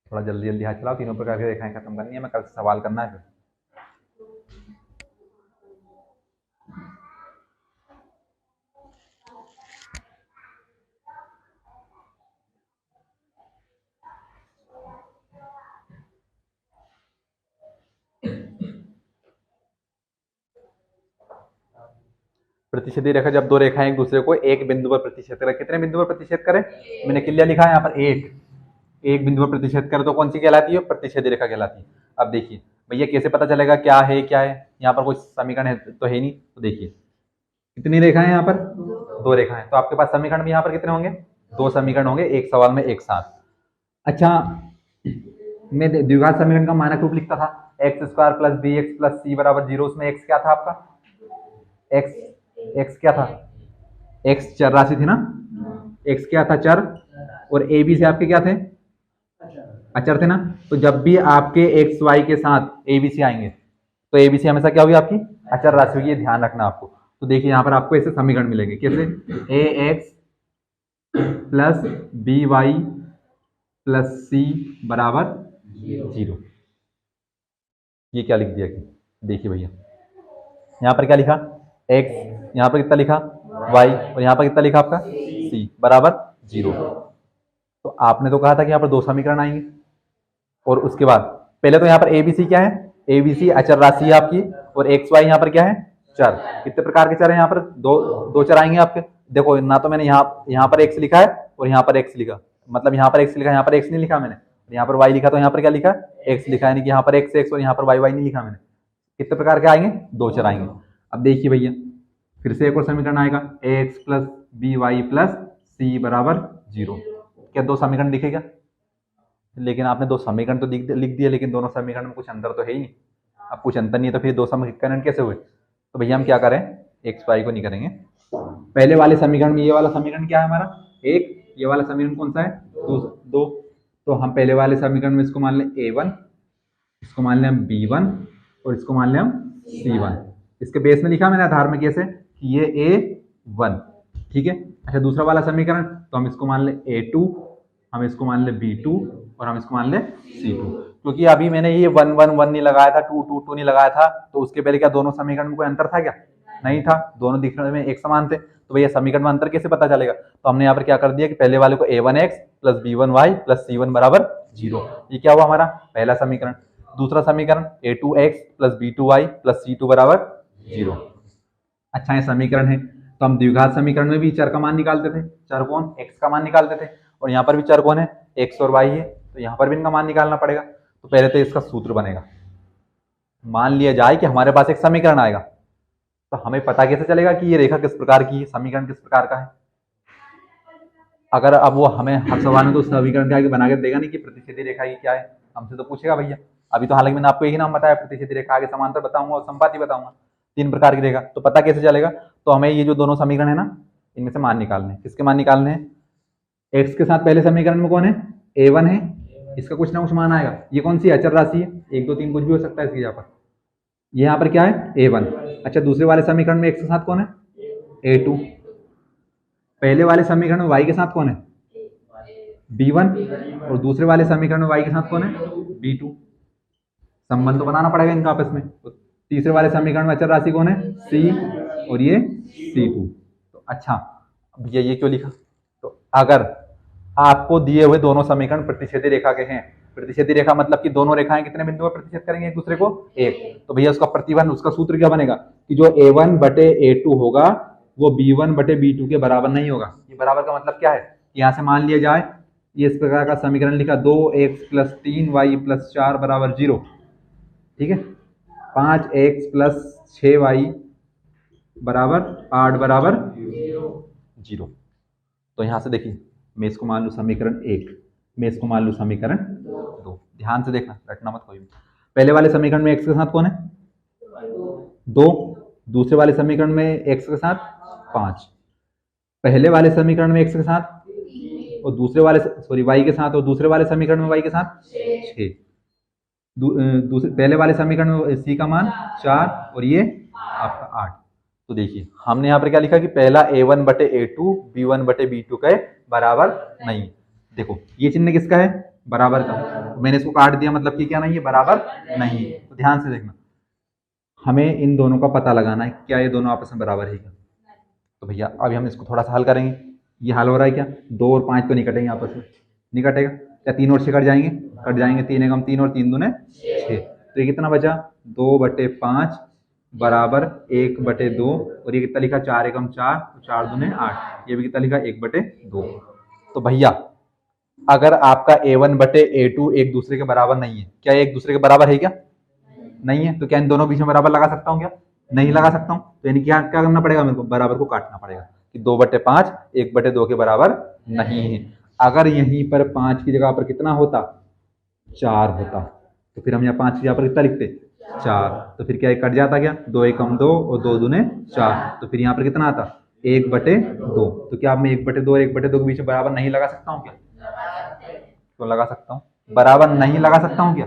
A: थोड़ा जल्दी जल्दी हाथ चलाओ, तीनों प्रकार की रेखाएं खत्म करनी है, मैं कल से सवाल करना है फिर। प्रतिच्छेदी रेखा जब दो रेखाएं एक दूसरे को एक बिंदु पर प्रतिच्छेद करें, कितने बिंदु पर प्रतिच्छेद करें? मैंने क्लियर लिखा है यहाँ पर एक बिंदु पर प्रतिच्छेद करें तो कौन सी कहलाती है? प्रतिच्छेदी रेखा कहलाती है। अब देखिए भैया कैसे पता चलेगा क्या है क्या है? यहाँ पर कोई समीकरण है तो है नहीं, तो देखिए कितनी रेखाएं यहाँ पर? दो रेखाएं। तो आपके पास समीकरण भी यहाँ पर कितने होंगे? दो समीकरण होंगे एक सवाल में एक साथ। अच्छा, मैं द्विघात समीकरण का मानक रूप लिखता था x square plus b x plus c बराबर 0। उसमें एक्स क्या था आपका? एक्स क्या था? एक्स चर राशि थी ना? एक्स क्या था? चर। और ए बी से आपके क्या थे? अचर थे ना? तो जब भी आपके एक्स वाई के साथ ए बी सी आएंगे तो ए बी सी हमेशा क्या होगी? आपकी अचर राशि होगी, ये ध्यान रखना आपको। तो देखिए यहाँ पर आपको ऐसे समीकरण मिलेंगे, कैसे? A x plus b y plus c बराबर 0। ये क्या लिख दिया? देखिए भैया यहाँ पर क्या लिखा? x, यहाँ पर कितना लिखा? y, और यहाँ पर कितना लिखा आपका? c बराबर 0। तो आपने तो कहा था कि यहाँ पर दो समीकरण आएंगे, और उसके बाद पहले तो यहाँ पर ए बी सी क्या है? ए बी सी अचर राशि है आपकी, और एक्स वाई यहाँ पर क्या है? चर। कितने प्रकार के चर हैं यहाँ पर? दो चर आएंगे आपके। देखो ना, तो मैंने यहाँ पर एक्स लिखा है और यहाँ पर एक्स लिखा, मतलब यहाँ पर एक्स लिखा, यहाँ पर एक्स नहीं लिखा मैंने। यहाँ पर वाई लिखा तो यहाँ पर क्या लिखा? एक्स लिखा, यानी कि यहाँ पर एक्स एक्स और यहाँ पर वाई वाई नहीं लिखा मैंने। कितने प्रकार के आएंगे? दो चर आएंगे। अब देखिए भैया फिर से एक और समीकरण आएगा, a x plus b y plus c बराबर 0। क्या दो समीकरण दिखेगा? लेकिन आपने दो समीकरण तो लिख दिए, लेकिन दोनों समीकरण में कुछ अंतर तो है ही नहीं। अब कुछ अंतर नहीं है तो फिर दो समीकरण कैसे हुए? तो भैया हम क्या करें, एक्स वाई को नहीं करेंगे। पहले वाले समीकरण में ये वाला समीकरण क्या है हमारा? एक। ये वाला समीकरण कौन सा है? दो। तो हम पहले वाले समीकरण में इसको मान लें a1, इसको मान लें हम b1, और इसको मान लें हम c1। इसके बेस में लिखा मैंने आधार में कैसे कि ये a1, ठीक है। अच्छा, दूसरा वाला समीकरण तो हम इसको मान लें a2, हम इसको मान लें b2, और हम इसको मान लें c2। क्योंकि अभी मैंने ये 1 1 1 नहीं लगाया था, 2 2 2 नहीं लगाया था, तो उसके पहले क्या दोनों समीकरण में कोई अंतर था क्या? नहीं था, दोनों दिखने में एक समान थे। तो भैया समीकरण में अंतर कैसे पता चलेगा? तो हमने यहाँ पर क्या कर दिया कि पहले वाले को a1x plus b1y plus c1 बराबर 0। ये क्या हुआ हमारा पहला समीकरण। दूसरा समीकरण a2x plus b2y plus c2 बराबर 0। अच्छा, ये समीकरण है। तो हम द्विघात समीकरण में भी चर का मान निकालते थे। चर कौन? x का मान निकालते थे। और यहाँ पर भी चर कौन है? x और y है, तो यहाँ पर भी इनका मान निकालना पड़ेगा। तो पहले तो इसका सूत्र बनेगा। मान लिया जाए कि हमारे पास एक समीकरण आएगा, तो हमें पता कैसे चलेगा कि ये रेखा किस प्रकार की है, समीकरण किस प्रकार का है? अगर अब वो हमें हर सवाल में तो समीकरण के आगे बना के देगा नहीं कि प्रतिच्छेदी रेखा की क्या है, हमसे तो पूछेगा भैया। अभी तो हालांकि मैंने आपको यही नाम बताया, प्रतिच्छेदी रेखा, आगे समांतर बताऊंगा और संपाती बताऊंगा, 3 प्रकार की रेखा। तो पता कैसे चलेगा? तो हमें ये जो दोनों समीकरण है ना, इनमें से मान निकालने हैं। किसके मान निकालने हैं? एक्स के साथ पहले समीकरण में कौन है? a1 है, इसका कुछ ना कुछ मान आएगा। ये कौन सी अचर राशि है? 1 2 3 कुछ भी हो सकता है इसकी यहाँ पर। ये यहाँ पर क्या है? a1। अच्छा, दूसरे वाले समीकरण में एक्स के साथ कौन है? a2। पहले वाले समीकरण में y के साथ कौन है? b1, और दूसरे वाले समीकरण में y के साथ कौन है? b2। संबंध तो बनाना पड़ेगा इनका आपस में। तो तीसरे वाले समीकरण में अचर राशि कौन है? c, और ये c2। तो अच्छा, भैया ये क्यों लिखा? तो अगर आपको दिए हुए दोनों समीकरण प्रतिच्छेदी रेखा के हैं, प्रतिच्छेदी रेखा मतलब कि दोनों रेखाएं कितने बिंदु पर प्रतिच्छेद करेंगे एक दूसरे को? एक। तो भैया उसका प्रतिबंध, उसका सूत्र क्या बनेगा कि जो a1 बटे a2 होगा वो b1 बटे b2 के बराबर नहीं होगा। ये बराबर का मतलब क्या है? यहाँ से मान लिया जाए ये इस प्रकार का समीकरण लिखा, 2x प्लस 3y प्लस 4 बराबर 0, ठीक है। 5x प्लस 6y बराबर 8 बराबर 0। तो यहाँ से देखिए, मैं इसको मान लूँ समीकरण 1, मैं इसको मान लूँ समीकरण 2। ध्यान से देखना, रटना मत कोई भी। पहले वाले समीकरण में x के साथ कौन है? 2। दूसरे वाले समीकरण में x के साथ 5। पहले वाले समीकरण में x के साथ, और दूसरे वाले y के साथ, और दूसरे वाले समीकरण में y के साथ 6। दूसरे पहले वाले समीकरण में c का मान 4, और ये आपका 8। तो देखिए हमने यहाँ पर क्या लिखा कि पहला a1 बटे a2 b1 बटे b2 के बराबर नहीं। देखो ये चिन्ह किसका है? बराबर का। तो मैंने इसको काट दिया, मतलब कि क्या नहीं है? बराबर नहीं। तो ध्यान से देखना, हमें इन दोनों का पता लगाना है क्या ये दोनों आपस में बराबर है क्या। तो भैया अभी हम इसको थोड़ा सा हल करेंगे। ये हल हो रहा है क्या? 2 और 5 तो नहीं कटेंगे आपस में, नहीं कटेगा क्या? 3 और 6 कट जाएंगे? कट जाएंगे। 3 एकम 3 और 3 दूने 6। तो ये कितना बचा? 2 बटे 5 बराबर 1/2, और ये कितना लिखा, 4 एकम 4, 4 दूने 8, ये भी कितना लिखा 1/2। तो भैया अगर आपका A1/A2 एक दूसरे के बराबर नहीं है, क्या एक दूसरे के बराबर है क्या? नहीं है, तो क्या इन दोनों बीच में बराबर लगा सकता हूँ क्या? नहीं लगा सकता हूँ। तो यानी क्या क्या करना पड़ेगा मेरे को, बराबर को काटना पड़ेगा कि 2/5 1/2 के बराबर नहीं है। अगर यहीं पर 5 की जगह पर कितना होता, 4 होता, तो फिर हम यहाँ 5 की जगह पर कितना लिखते, 4, तो फिर क्या कट जाता, क्या 2 एकम 2 और 2 दूने 4, तो फिर यहाँ पर कितना आता 1/2। तो क्या मैं 1/2 और 1/2 के बीच में बराबर नहीं लगा सकता हूँ क्या? तो लगा सकता हूँ। बराबर नहीं लगा सकता हूँ क्या?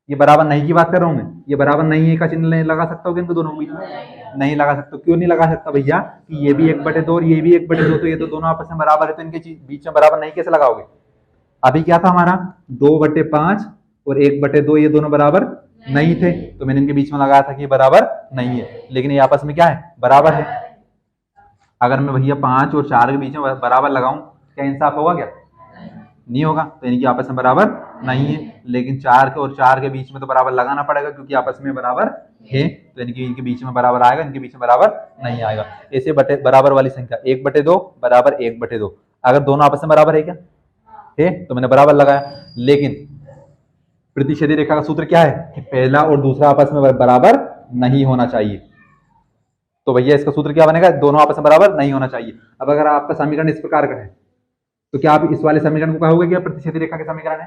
A: ये बराबर नहीं की बात कर रहा हूँ मैं, ये बराबर नहीं है का चिन्ह नहीं लगा सकता हूँ क्या इनको दोनों के बीच में? नहीं लगा सकता। क्यों नहीं लगा सकता भैया, कि ये भी 1/2 और ये भी 1/2, तो ये तो दोनों आपस में बराबर है, तो इनके बीच में बराबर नहीं कैसे लगाओगे? अभी क्या था हमारा, 2/5 और 1/2, ये दोनों बराबर नहीं थे, तो मैंने इनके बीच में लगाया था कि ये बराबर नहीं है, लेकिन ये आपस में क्या है, बराबर है। अगर मैं भैया 5 और 4 के बीच में बराबर लगाऊं, क्या इंसाफ होगा क्या? नहीं होगा, तो इनकी आपस में बराबर नहीं है। लेकिन 4 और 4 के बीच में तो बराबर लगाना पड़ेगा, क्योंकि आपस में बराबर है, तो इनके बीच में बराबर आएगा, इनके बीच में बराबर नहीं आएगा। ऐसे बराबर वाली संख्या 1/2 बराबर 1/2, अगर दोनों आपस में बराबर है क्या, है, तो मैंने बराबर लगाया। लेकिन प्रतिच्छेदी रेखा का सूत्र क्या है, कि पहला और दूसरा आपस में बराबर नहीं होना चाहिए। तो भैया इसका सूत्र क्या बनेगा, दोनों आपस में बराबर नहीं होना चाहिए। अब अगर आपका समीकरण इस प्रकार का है, तो क्या आप इस वाले समीकरण को कहोगे कि प्रतिच्छेदी रेखा के समीकरण है?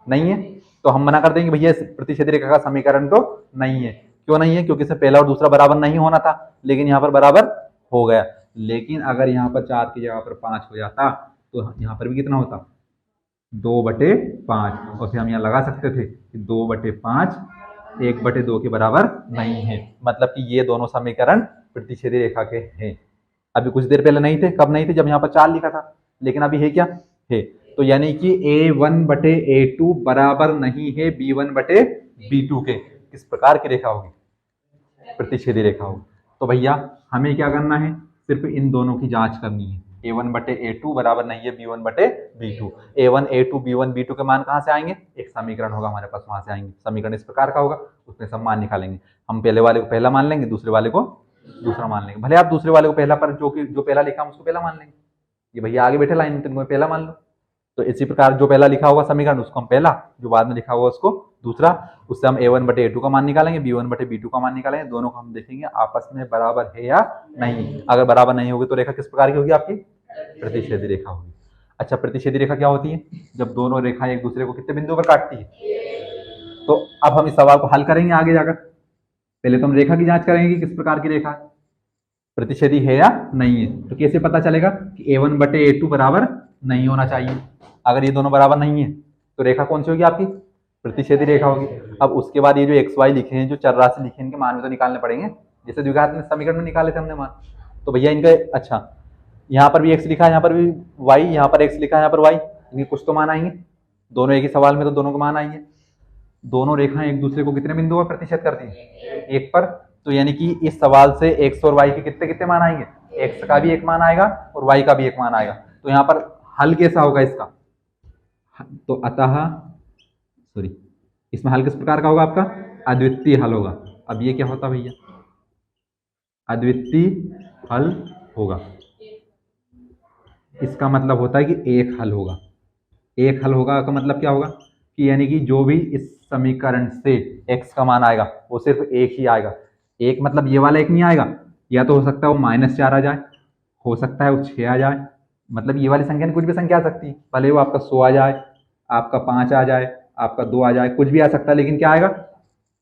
A: नहीं है, तो हम मना कर देंगे भैया इस प्रतिच्छेदी रेखा का समीकरण तो नहीं है। क्यों नहीं है? क्योंकि इसमें पहला और दूसरा बराबर नहीं होना था, लेकिन यहाँ पर बराबर हो गया। लेकिन अगर यहाँ पर 4 की जगह पर 5 हो जाता, तो यहाँ पर भी कितना होता, 2/5, और फिर हम यहाँ लगा सकते थे कि 2/5 1/2 के बराबर नहीं है, मतलब कि ये दोनों समीकरण प्रतिच्छेदी रेखा के हैं। अभी कुछ देर पहले नहीं थे, कब नहीं थे, जब यहाँ पर 4 लिखा था, लेकिन अभी है क्या, है। तो यानी कि A1/A2 बराबर नहीं है B1/B2 के। किस प्रकार की रेखा होगी, प्रतिच्छेदी रेखा होगी। तो भैया हमें क्या करना है, सिर्फ इन दोनों की जांच करनी है। A1/A2 बराबर नहीं है B1/B2। A1 A2 B1 B2 के मान कहाँ से आएंगे, एक समीकरण होगा हमारे पास, वहां से आएंगे। समीकरण इस प्रकार का होगा, उसमें सब मान निकालेंगे। हम पहले वाले को पहला मान लेंगे, दूसरे वाले को दूसरा मान लेंगे। भले आप दूसरे वाले को पहला, पर जो पहला लिखा हम उसको पहला मान लेंगे। ये भैया आगे बैठे लाइन में, तुमको पहला मान लो। तो इसी प्रकार जो पहला लिखा होगा समीकरण, उसको हम पहला, जो बाद में लिखा होगा उसको दूसरा। उससे हम A1/A2 का मान निकालेंगे, B1/B2 का मान निकालेंगे। दोनों को हम देखेंगे आपस में बराबर है या नहीं। अगर बराबर नहीं होगी तो रेखा किस प्रकार की होगी, आपकी प्रतिच्छेदी रेखा होगी। अच्छा, प्रतिच्छेदी रेखा क्या होती है, जब दोनों रेखाएं एक दूसरे को कितने बिंदुओं पर काटती है। तो अब हम इस सवाल को हल करेंगे आगे जाकर। पहले तो हम रेखा की जांच करेंगे कि किस प्रकार की रेखा प्रतिच्छेदी है या नहीं है। तो कैसे पता चलेगा कि A1/A2 बराबर नहीं होना चाहिए। अगर ये दोनों बराबर नहीं है, तो रेखा कौन सी होगी, आपकी प्रतिच्छेदी रेखा होगी। अब उसके बाद ये जो XY लिखे हैं, जो चर राशि लिखे हैं, इनके मान भी तो निकालने पड़ेंगे, जैसे द्विघात समीकरण में निकाले थे हमने मान। तो भैया इनका, अच्छा यहाँ पर भी x लिखा है, यहाँ पर भी y, यहाँ पर x लिखा है, यहाँ पर y, इनके कुछ तो मान आएंगे। दोनों एक ही सवाल में, तो दोनों के मान आएंगे। दोनों रेखाएं एक दूसरे को कितने बिंदुओं पर प्रतिच्छेद करती हैं, एक पर। तो यानी कि इस सवाल से x और y के कितने कितने मान आएंगे, x का भी एक मान आएगा और y का भी एक मान आएगा। तो यहाँ पर हल कैसा होगा इसका, तो अतः सॉरी, इसमें हल किस प्रकार का होगा, आपका अद्वितीय हल होगा। अब ये क्या होता भैया, अद्वितीय हल होगा। इसका मतलब होता है कि एक हल होगा। एक हल होगा का मतलब क्या होगा, कि यानी कि जो भी इस समीकरण से x का मान आएगा वो सिर्फ एक ही आएगा। एक मतलब ये वाला एक नहीं आएगा, या तो हो सकता है वो -4 आ जाए, हो सकता है वो 6 आ जाए। मतलब ये वाली संख्या कुछ भी संख्या आ सकती है, भले वो आपका 100 आ जाए, आपका 5 आ जाए, आपका 2 आ जाए, कुछ भी आ सकता है। लेकिन क्या आएगा,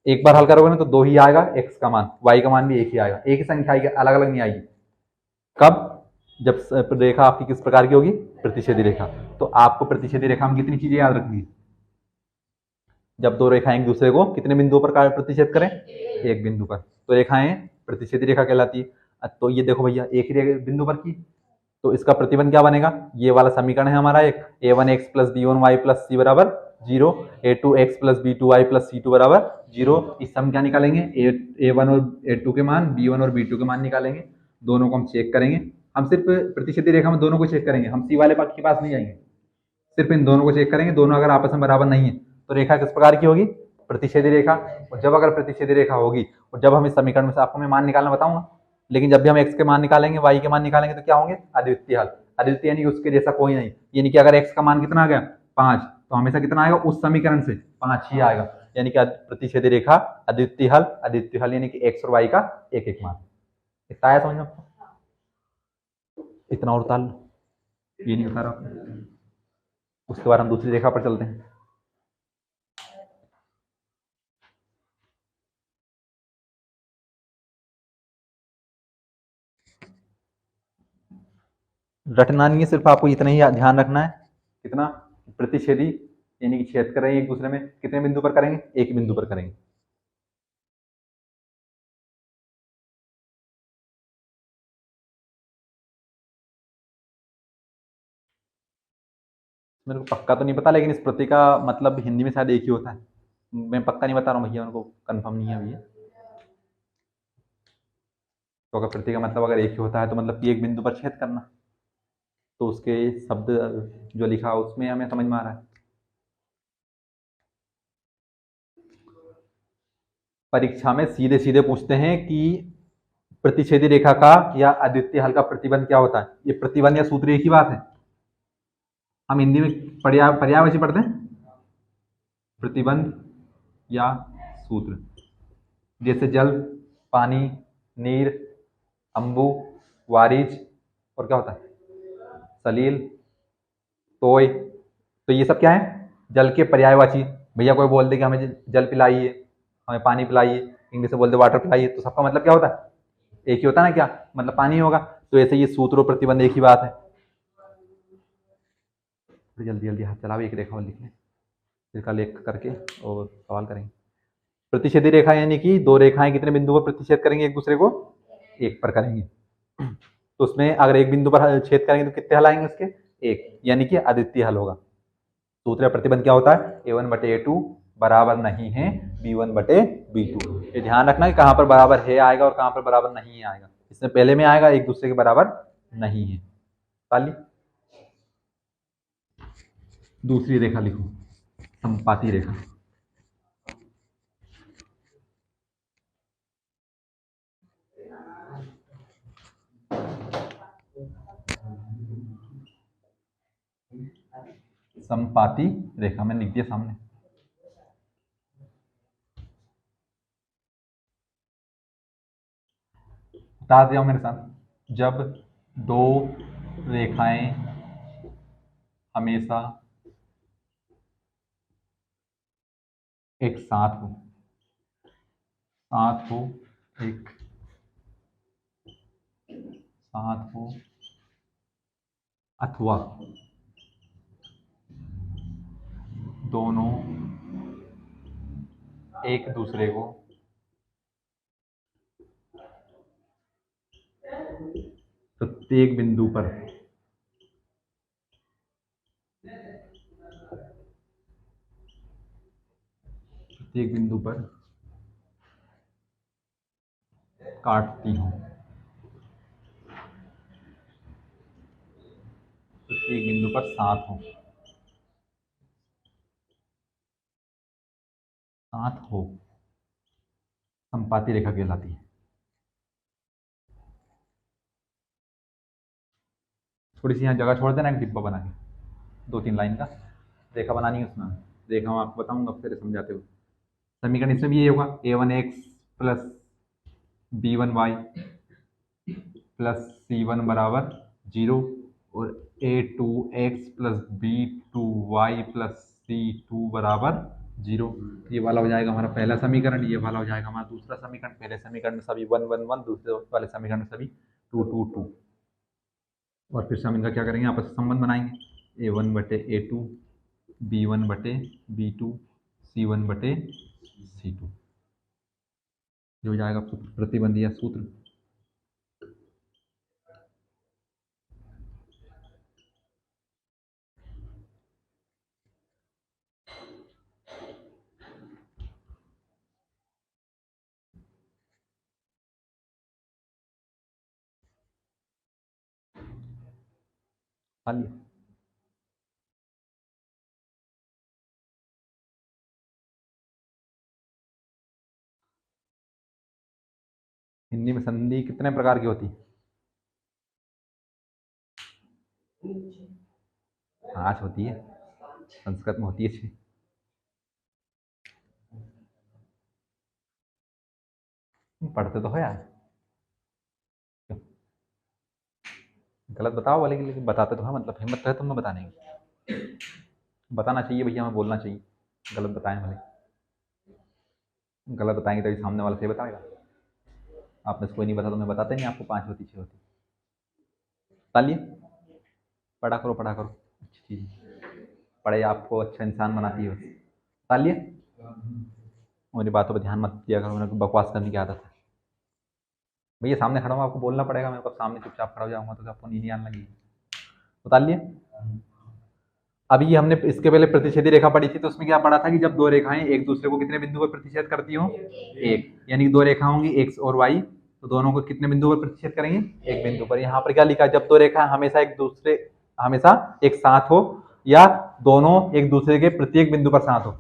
A: एक बार हल करोगे ना तो 2 ही आएगा x का मान, y का मान भी एक ही आएगा, एक ही संख्या आएगी, अलग अलग नहीं आएगी। कब, जब रेखा आपकी किस प्रकार की होगी, प्रतिच्छेदी रेखा। तो आपको प्रतिच्छेदी रेखा में कितनी चीजें याद रखनी है, जब दो रेखाएं एक दूसरे को कितने बिंदुओं पर प्रतिच्छेद करें, एक बिंदु पर, तो रेखाएं प्रतिच्छेदी रेखा कहलाती है। तो ये देखो भैया एक ही बिंदु पर की, तो इसका प्रतिबंध क्या बनेगा, ये वाला समीकरण है हमारा एक, A1x + B1y + c बराबर 0, A2x + B2y + c2 बराबर 0। इस सम क्या निकालेंगे, A1 और A2 के मान, B1 और B2 के मान निकालेंगे। दोनों को हम चेक करेंगे। हम सिर्फ प्रतिच्छेदी रेखा में दोनों को चेक करेंगे, हम सी वाले पक्ष के पास नहीं जाएंगे। सिर्फ इन दोनों को चेक करेंगे। दोनों अगर आपस में बराबर नहीं है, तो रेखा किस प्रकार की होगी, प्रतिच्छेदी रेखा। और जब अगर प्रतिच्छेदी रेखा होगी और जब हम इस समीकरण में से, आपको मैं मान निकालना बताऊंगा, लेकिन जब भी हम x के मान निकालेंगे, y के मान निकालेंगे, तो क्या होंगे? अद्वितीय हल। अद्वितीय यानी कि उसके जैसा कोई नहीं, यानी कि अगर x का मान कितना आ गया 5, तो हमेशा कितना आएगा उस समीकरण से? 5 ही आएगा। यानी कि प्रतिच्छेदी रेखा अद्वितीय हल। अद्वितीय हल यानी कि x और y का एक एक मान। इतना आया समझ में आपको? इतना और उतार लो, ये नहीं उतारा आपने। उसके बाद हम दूसरी रेखा पर चलते हैं। रटना नहीं है, सिर्फ आपको इतना ही ध्यान रखना है। कितना? प्रतिच्छेदी यानी कि छेद कर रहे हैं एक दूसरे में, कितने बिंदु पर करेंगे? एक बिंदु पर करेंगे। मेरे को पक्का तो नहीं पता, लेकिन इस प्रति का मतलब हिंदी में शायद एक ही होता है। मैं पक्का नहीं बता रहा हूँ भैया, उनको कंफर्म नहीं है भैया। तो अगर प्रति का मतलब अगर एक ही होता है तो मतलब कि एक बिंदु पर छेद करना, तो उसके शब्द जो लिखा उसमें हमें समझ में आ रहा है। परीक्षा में सीधे सीधे पूछते हैं कि प्रतिच्छेदी रेखा का या अद्वितीय हल का प्रतिबंध क्या होता है। ये प्रतिबंध या सूत्र एक ही बात है। हम हिंदी में पर्यायवाची पढ़ते हैं, प्रतिबंध या सूत्र। जैसे जल, पानी, नीर, अंबु, वारिज, और क्या होता है? सलील, तोय। तो ये सब क्या है? जल के पर्यायवाची। भैया कोई बोल दे कि हमें जल पिलाइए, हमें पानी पिलाइए, इंग्लिश में बोल दे वाटर पिलाइए, तो सबका मतलब क्या होता है? एक ही होता है ना, क्या मतलब? पानी होगा। तो ऐसे ये सूत्र और प्रतिबंध एक ही बात है। जल्दी जल्दी हाथ चलाओ, एक रेखा और लिख लें, फिर कल एक करके और सवाल करेंगे। प्रतिच्छेदी रेखा यानी कि दो रेखाएं कितने बिंदु पर प्रतिच्छेद करेंगे एक दूसरे को? एक पर करेंगे। तो उसमें अगर एक बिंदु पर छेद करेंगे तो कितने हल आएंगे उसके? एक, यानी कि अद्वितीय हल होगा। सूत्र या प्रतिबंध क्या होता है? a1 बटे a2 बराबर नहीं है b1 बटे b2। ये ध्यान रखना कि कहां पर बराबर है आएगा और कहां पर बराबर नहीं आएगा। इसमें पहले में आएगा एक दूसरे के बराबर नहीं है। ताली। दूसरी रेखा लिखो, संपाती रेखा। संपाती रेखा में लिख दिया सामने। बता दिया मेरे साथ, जब दो रेखाएं हमेशा एक साथ हो, साथ हो, एक साथ हो, अथवा दोनों एक दूसरे को प्रत्येक बिंदु पर काटती हूँ, प्रत्येक बिंदु पर साथ हो, साथ हो, संपाती रेखा कहलाती है। थोड़ी सी यहाँ जगह छोड़ देना, एक डिब्बा बना के 2-3 लाइन का रेखा बनानी है उसमें। रेखा मैं आपको बताऊंगा फिर समझाते हुए। समीकरण इसमें भी ये होगा, a1x plus b1y plus c1 बराबर 0, और a2x plus b2y plus c2 बराबर 0। ये वाला हो जाएगा हमारा पहला समीकरण, ये वाला हो जाएगा हमारा दूसरा समीकरण। पहले समीकरण में सभी 1 1 1, दूसरे वाले समीकरण में सभी 2 2 2। और फिर से हम इनका क्या करेंगे? आपस में संबंध बनाएंगे, a1 बटे a2, b1 बटे b2, c1 बटे c2। जो हो जाएगा प्रतिबंध या सूत्र। हाँ। हिंदी में संधि कितने प्रकार की होती है? 5 होती है, संस्कृत में होती है 6। पढ़ते तो हो यार, क्यों? गलत बताओ वाले, लेकिन बताते तो है, मतलब हिम्मत तो है तुम्हें बताने की। बताना चाहिए भैया, हमें बोलना चाहिए। गलत बताएं भले, गलत बताएंगे तभी सामने वाला सही बताएगा। आपने कोई नहीं बता तो मैं बताते नहीं आपको 5 होती 6 होती। बता लिए, पढ़ा करो पढ़ा करो, अच्छी चीज़ है। पढ़ाई आपको अच्छा इंसान बनाती है बस। बता लिए, मेरी बातों पर ध्यान मत दिया करो, मेरे को बकवास करने की आदत है। भैया सामने खड़ा हूँ, आपको बोलना पड़ेगा मेरे को, सामने चुपचाप खड़ा हो जाऊंगा तो आपको नींद नहीं आने लगेगी। बता लिए। अभी हमने इसके पहले प्रतिच्छेदी रेखा पढ़ी थी, तो उसमें क्या पढ़ा था कि जब दो रेखाएं एक दूसरे को कितने बिंदु पर प्रतिच्छेद करती हो? एक, यानी कि दो रेखा होंगी एक्स और वाई, तो दोनों को कितने बिंदु पर प्रतिच्छेद करेंगे? एक बिंदु पर। यहाँ पर क्या लिखा, जब दो रेखा हमेशा एक साथ हो, या दोनों एक दूसरे के प्रत्येक बिंदु पर साथ हो।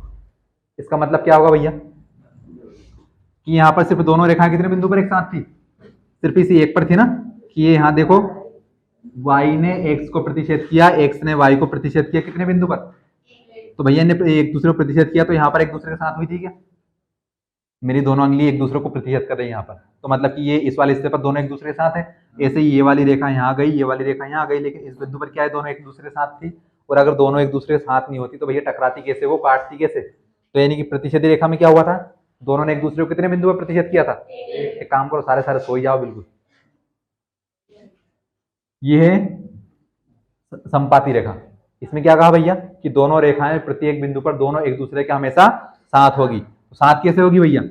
A: इसका मतलब क्या होगा भैया कि यहाँ पर सिर्फ दोनों रेखाएं कितने बिंदु पर एक साथ थी? सिर्फ इसी एक पर थी ना, कि ये यहाँ देखो y ने x को प्रतिच्छेद किया, x ने y को प्रतिच्छेद किया, कितने बिंदु पर? तो भैया ने एक दूसरे को प्रतिच्छेद किया, तो यहाँ पर एक दूसरे के साथ हुई थी क्या? मेरी दोनों अंगली एक दूसरे को प्रतिच्छेद कर रही है यहाँ पर, तो मतलब कि ये इस वाले हिस्से पर दोनों एक दूसरे के साथ है। ऐसे ही ये वाली रेखा यहाँ गई, ये वाली रेखा यहाँ गई, लेकिन इस बिंदु पर क्या है, दोनों एक दूसरे के साथ थी। और अगर दोनों एक दूसरे के साथ नहीं होती तो भैया टकराती कैसे, वो काटती कैसे? तो यानी कि प्रतिच्छेदी रेखा में क्या हुआ था, दोनों ने एक दूसरे को कितने बिंदु पर प्रतिच्छेद किया था? एक काम करो, सारे सारे सो जाओ बिल्कुल। ये है संपाती रेखा। इसमें क्या कहा भैया कि दोनों रेखाएं प्रत्येक बिंदु पर दोनों एक दूसरे के हमेशा साथ होगी। तो साथ कैसे होगी भैया?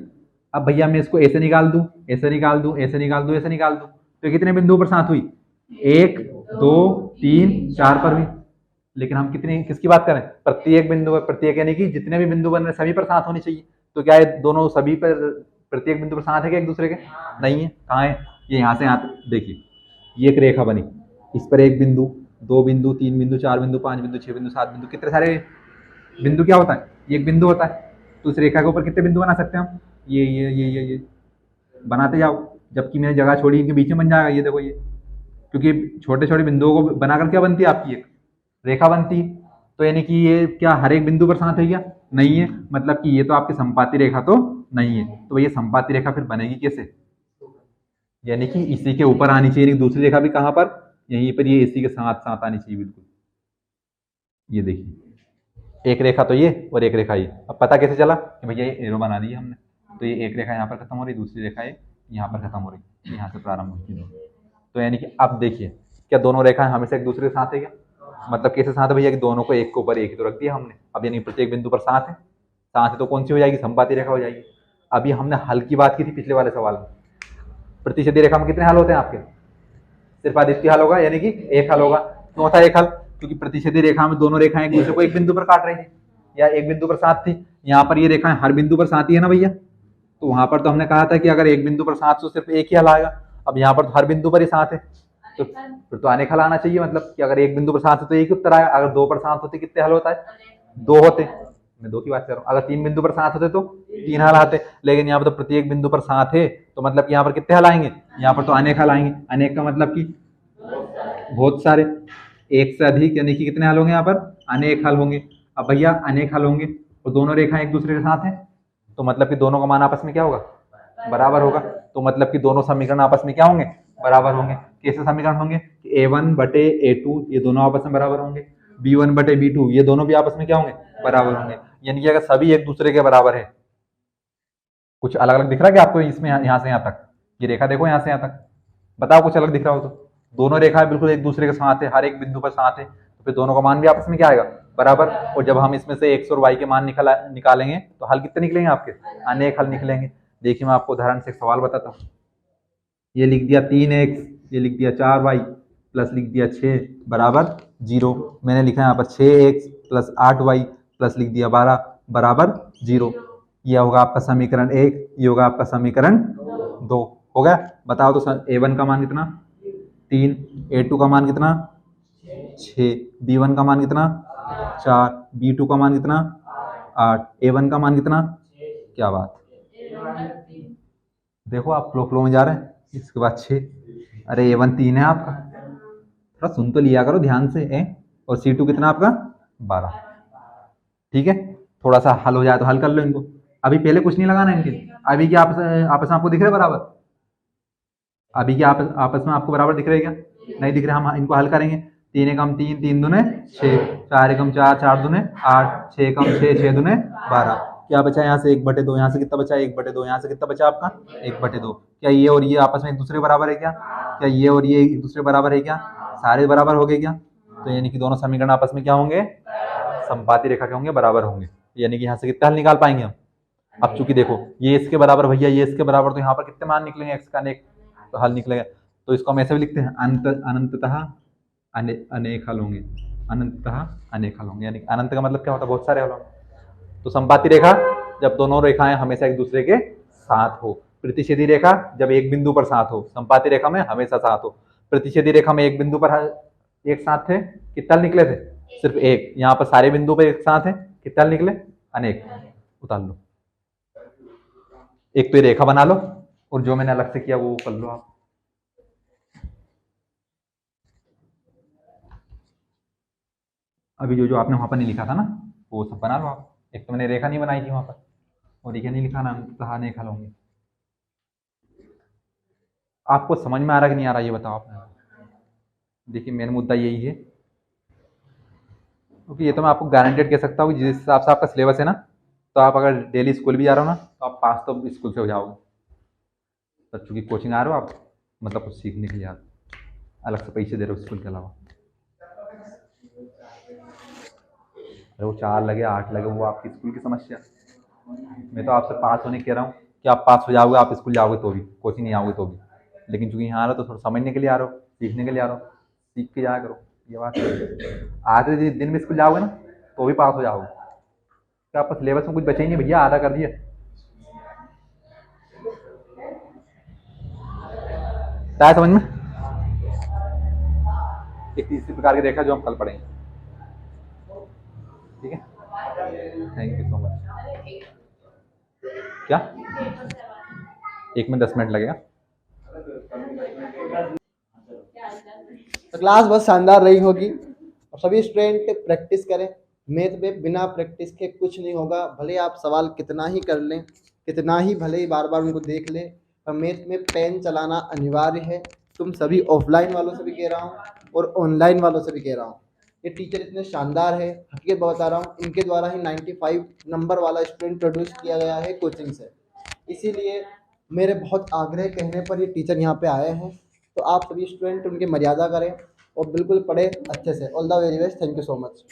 A: अब भैया मैं इसको ऐसे निकाल दूं, ऐसे निकाल दूं, ऐसे निकाल दूं, ऐसे निकाल दूं, तो कितने बिंदु पर साथ हुई? 1 2 3 4 पर हुई। लेकिन हम कितने किसकी बात करें? प्रत्येक बिंदु पर, प्रत्येक यानी कि जितने भी बिंदु बन रहे सभी पर साथ होनी चाहिए। तो क्या है, दोनों सभी पर प्रत्येक बिंदु पर साथ है क्या एक दूसरे के? नहीं है। कहाँ है? ये यहाँ से यहाँ तक देखिए, ये एक रेखा बनी, इस पर एक बिंदु, 2 बिंदु, 3 बिंदु, 4 बिंदु, 5 बिंदु, 6 बिंदु, 7 बिंदु, कितने सारे बिंदु क्या होता है? ये एक बिंदु होता है। तो इस रेखा के ऊपर कितने बिंदु बना सकते हैं हम? ये बनाते जाओ, जबकि मैंने जगह छोड़ी, इनके बीच में बन जाएगा। ये देखो ये, क्योंकि छोटे छोटे बिंदुओं को बनाकर क्या बनती है आपकी एक रेखा बनती है। तो यानी कि ये क्या हर एक बिंदु पर साथ है क्या? नहीं है। मतलब कि ये तो आपकी संपाती रेखा तो नहीं है। तो ये संपाती रेखा फिर बनेगी कैसे? यानी कि इसी के ऊपर आनी चाहिए। दूसरी रेखा भी कहाँ पर? यहीं पर, ये इसी के साथ साथ आनी चाहिए बिल्कुल। ये देखिए, एक रेखा तो ये और एक रेखा ये। अब पता कैसे चला कि भैया ये एरो बना दी है हमने, तो ये एक रेखा यहाँ पर खत्म हो रही, दूसरी रेखा ये यहाँ पर खत्म हो रही, यहाँ से प्रारंभ होती है। तो यानी कि अब देखिए, क्या दोनों रेखाएं हमेशा एक दूसरे के साथ है क्या? मतलब कैसे साथ है भैया कि दोनों को एक के ऊपर एक ही तो रख दिया हमने। अब यानी प्रत्येक बिंदु पर साथ है, साथ है तो कौन सी हो जाएगी? संपाती रेखा हो जाएगी। अभी हमने हल की बात की थी पिछले वाले सवाल में। प्रतिच्छेदी रेखा में कितने हल होते हैं आपके? सिर्फ आदित्य हल होगा, यानी कि एक हल होगा। क्यों था एक हल? क्योंकि प्रतिच्छेदी रेखा में दोनों रेखाएं एक दूसरे को एक बिंदु पर काट रही थी, या एक बिंदु पर साथ थी। यहाँ पर ये रेखाएं हर बिंदु पर साथ ही है ना भैया, तो वहां पर तो हमने कहा था कि अगर एक बिंदु पर साथ तो सिर्फ एक ही हल आएगा। अब यहाँ पर तो हर बिंदु पर ही साथ है, तो फिर तो अनेक हल आना चाहिए। मतलब कि अगर एक बिंदु पर साथ है तो एक उत्तर आएगा, अगर 2 पर साथ होते कितने हल होता है? 2 होते। मैं 2 की बात कर रहा हूँ। अगर 3 बिंदु पर साथ होते तो 3 हल आते, लेकिन यहाँ पर तो प्रत्येक बिंदु पर साथ है, तो मतलब कि यहाँ पर कितने हल आएंगे? यहाँ पर तो अनेक हल आएंगे। अनेक का मतलब कि बहुत सारे, एक से अधिक, यानी कि कितने हल होंगे यहाँ पर? अनेक हल होंगे। अब भैया अनेक हल होंगे और दोनों रेखाएं एक दूसरे के साथ हैं, तो मतलब कि दोनों का मान आपस में क्या होगा? बराबर होगा। तो मतलब कि दोनों समीकरण आपस में क्या होंगे? बराबर होंगे। कैसे समीकरण होंगे? A1 बटे A2 ये दोनों आपस में बराबर होंगे, B1 बटे B2 ये दोनों भी आपस में क्या होंगे? बराबर होंगे। यानी कि अगर सभी एक दूसरे के बराबर है, कुछ अलग अलग दिख रहा है क्या आपको इसमें? यहाँ से यहाँ तक ये रेखा देखो, यहाँ से यहाँ तक, बताओ कुछ अलग दिख रहा हो तो? दोनों रेखाएं बिल्कुल एक दूसरे के साथ है, हर एक बिंदु पर साथ है, तो फिर दोनों का मान भी आपस में क्या आएगा? बराबर। और जब हम इसमें से x और y के मान निकालेंगे तो हल कितने निकलेंगे आपके? अनेक हल निकलेंगे। देखिए मैं आपको उदाहरण से एक सवाल बताता हूँ। ये लिख दिया 3x, ये लिख दिया 4y, प्लस लिख दिया 6 बराबर 0। मैंने लिखा है यहाँ पर 6x प्लस 8y प्लस लिख दिया 12 बराबर 0। यह होगा आपका समीकरण 1, ये होगा आपका समीकरण 2। हो गया? बताओ तो A1 का मान कितना? 3, A2 का मान कितना? 6, B1 का मान कितना? 4, B2 का मान कितना? 8, A1 का मान कितना? क्या बात, देखो आप फ्लो में जा रहे हैं। इसके बाद 6, अरे A1 3 है आपका, थोड़ा सुन तो लिया करो ध्यान से और C2 कितना आपका 12। ठीक है, थोड़ा सा हल हो जाए तो हल कर लो इनको। अभी पहले कुछ नहीं लगाना है इनके, अभी क्या आपस आपस में आपको दिख रहे बराबर? अभी क्या आपस में आपको बराबर दिख रहे क्या? नहीं दिख रहे, हम इनको हल करेंगे। 3 एकम 3, 3 दूने 6, 4 एकम 4, 4 दूने 8, 6 एकम 6, 6 दूने 12। क्या बचा यहाँ से 1/2, यहाँ से कितना बचा 1/2, यहाँ से कितना बचा आपका 1/2। क्या ये और ये आपस में एक दूसरे बराबर है क्या? क्या ये और ये एक दूसरे बराबर है क्या? सारे बराबर हो गए क्या? तो यानी कि दोनों समीकरण आपस में क्या होंगे? संपाती रेखा के होंगे, बराबर होंगे। यानी कि यहाँ से कितना हल निकाल पाएंगे हम? अब चूंकि देखो ये इसके बराबर भैया, ये इसके बराबर, तो यहाँ पर कितने मान निकलेंगे एक्स का अनेक, तो हल निकलेगा। तो इसको हम ऐसे भी लिखते हैं अनंततः अनेक हल होंगे, अनंततः अनेक हल होंगे। यानी अनंत का मतलब क्या होता है? बहुत सारे हल होंगे। तो संपाती रेखा जब दोनों रेखाएं हमेशा एक दूसरे के साथ हो, प्रतिच्छेदी रेखा जब एक बिंदु पर साथ हो, संपाती रेखा में हमेशा साथ हो। प्रतिच्छेदी रेखा में एक बिंदु पर एक साथ थे, कितना निकले थे? सिर्फ एक। यहाँ पर सारे बिंदु पर एक साथ है, कितना निकले? अनेक। उतार लो, एक तो ये रेखा बना लो और जो मैंने अलग से किया वो कर लो आप। अभी जो जो आपने वहां पर नहीं लिखा था ना, वो सब बना लो आप। एक तो मैंने रेखा नहीं बनाई थी वहां पर, और ये नहीं लिखा ना, कहा नहीं खा लूंगी। आपको समझ में आ रहा कि नहीं आ रहा ये बताओ आपने। देखिए मेन मुद्दा यही है, क्योंकि ये तो मैं आपको गारंटेड कह सकता हूँ कि जिस हिसाब से आपका सिलेबस है ना, तो आप अगर डेली स्कूल भी जा रहे हो ना, तो आप पास तो स्कूल से हो जाओगे। बच्चों की कोचिंग आ रहे हो आप, मतलब कुछ सीखने के लिए आप अलग से पैसे दे रहे हो स्कूल के अलावा। अरे वो 4 लगे 8 लगे वो आपकी स्कूल की समस्या। मैं तो आपसे पास होने कह रहा हूँ कि आप पास हो जाओगे, आप स्कूल जाओगे तो भी, कोचिंग नहीं आओगे तो भी। लेकिन चूंकि यहाँ आ रहे हो तो थोड़ा समझने के लिए आ रहे हो, सीखने के लिए आ रहे हो, सीख के जाया करो। ये बात है। आधे दिन में स्कूल जाओगे ना तो भी पास हो जाओगे। क्या आपका सिलेबस में कुछ बचे ही नहीं भैया, आधा कर दिया। क्या है समझ में? एक तीसरी प्रकार की रेखा जो हम कल पढ़ेंगे। ठीक है, थैंक यू सो मच। क्या 1 मिनट 10 मिनट लगेगा?
B: तो क्लास बहुत शानदार रही होगी और सभी स्टूडेंट प्रैक्टिस करें। मैथ में बिना प्रैक्टिस के कुछ नहीं होगा। भले आप सवाल कितना ही कर लें, कितना ही भले ही बार बार उनको देख लें, पर मैथ में पेन चलाना अनिवार्य है। तुम सभी ऑफलाइन वालों से भी कह रहा हूँ और ऑनलाइन वालों से भी कह रहा हूँ, ये टीचर इतने शानदार है, हकीकत बता रहा हूँ, इनके द्वारा ही 95 नंबर वाला स्टूडेंट प्रोड्यूस किया गया है कोचिंग से। इसीलिए मेरे बहुत आग्रह कहने पर ये टीचर यहाँ पे आए हैं। तो आप सभी स्टूडेंट उनकी मर्यादा करें और बिल्कुल पढ़े अच्छे से। All the very best, thank you so much.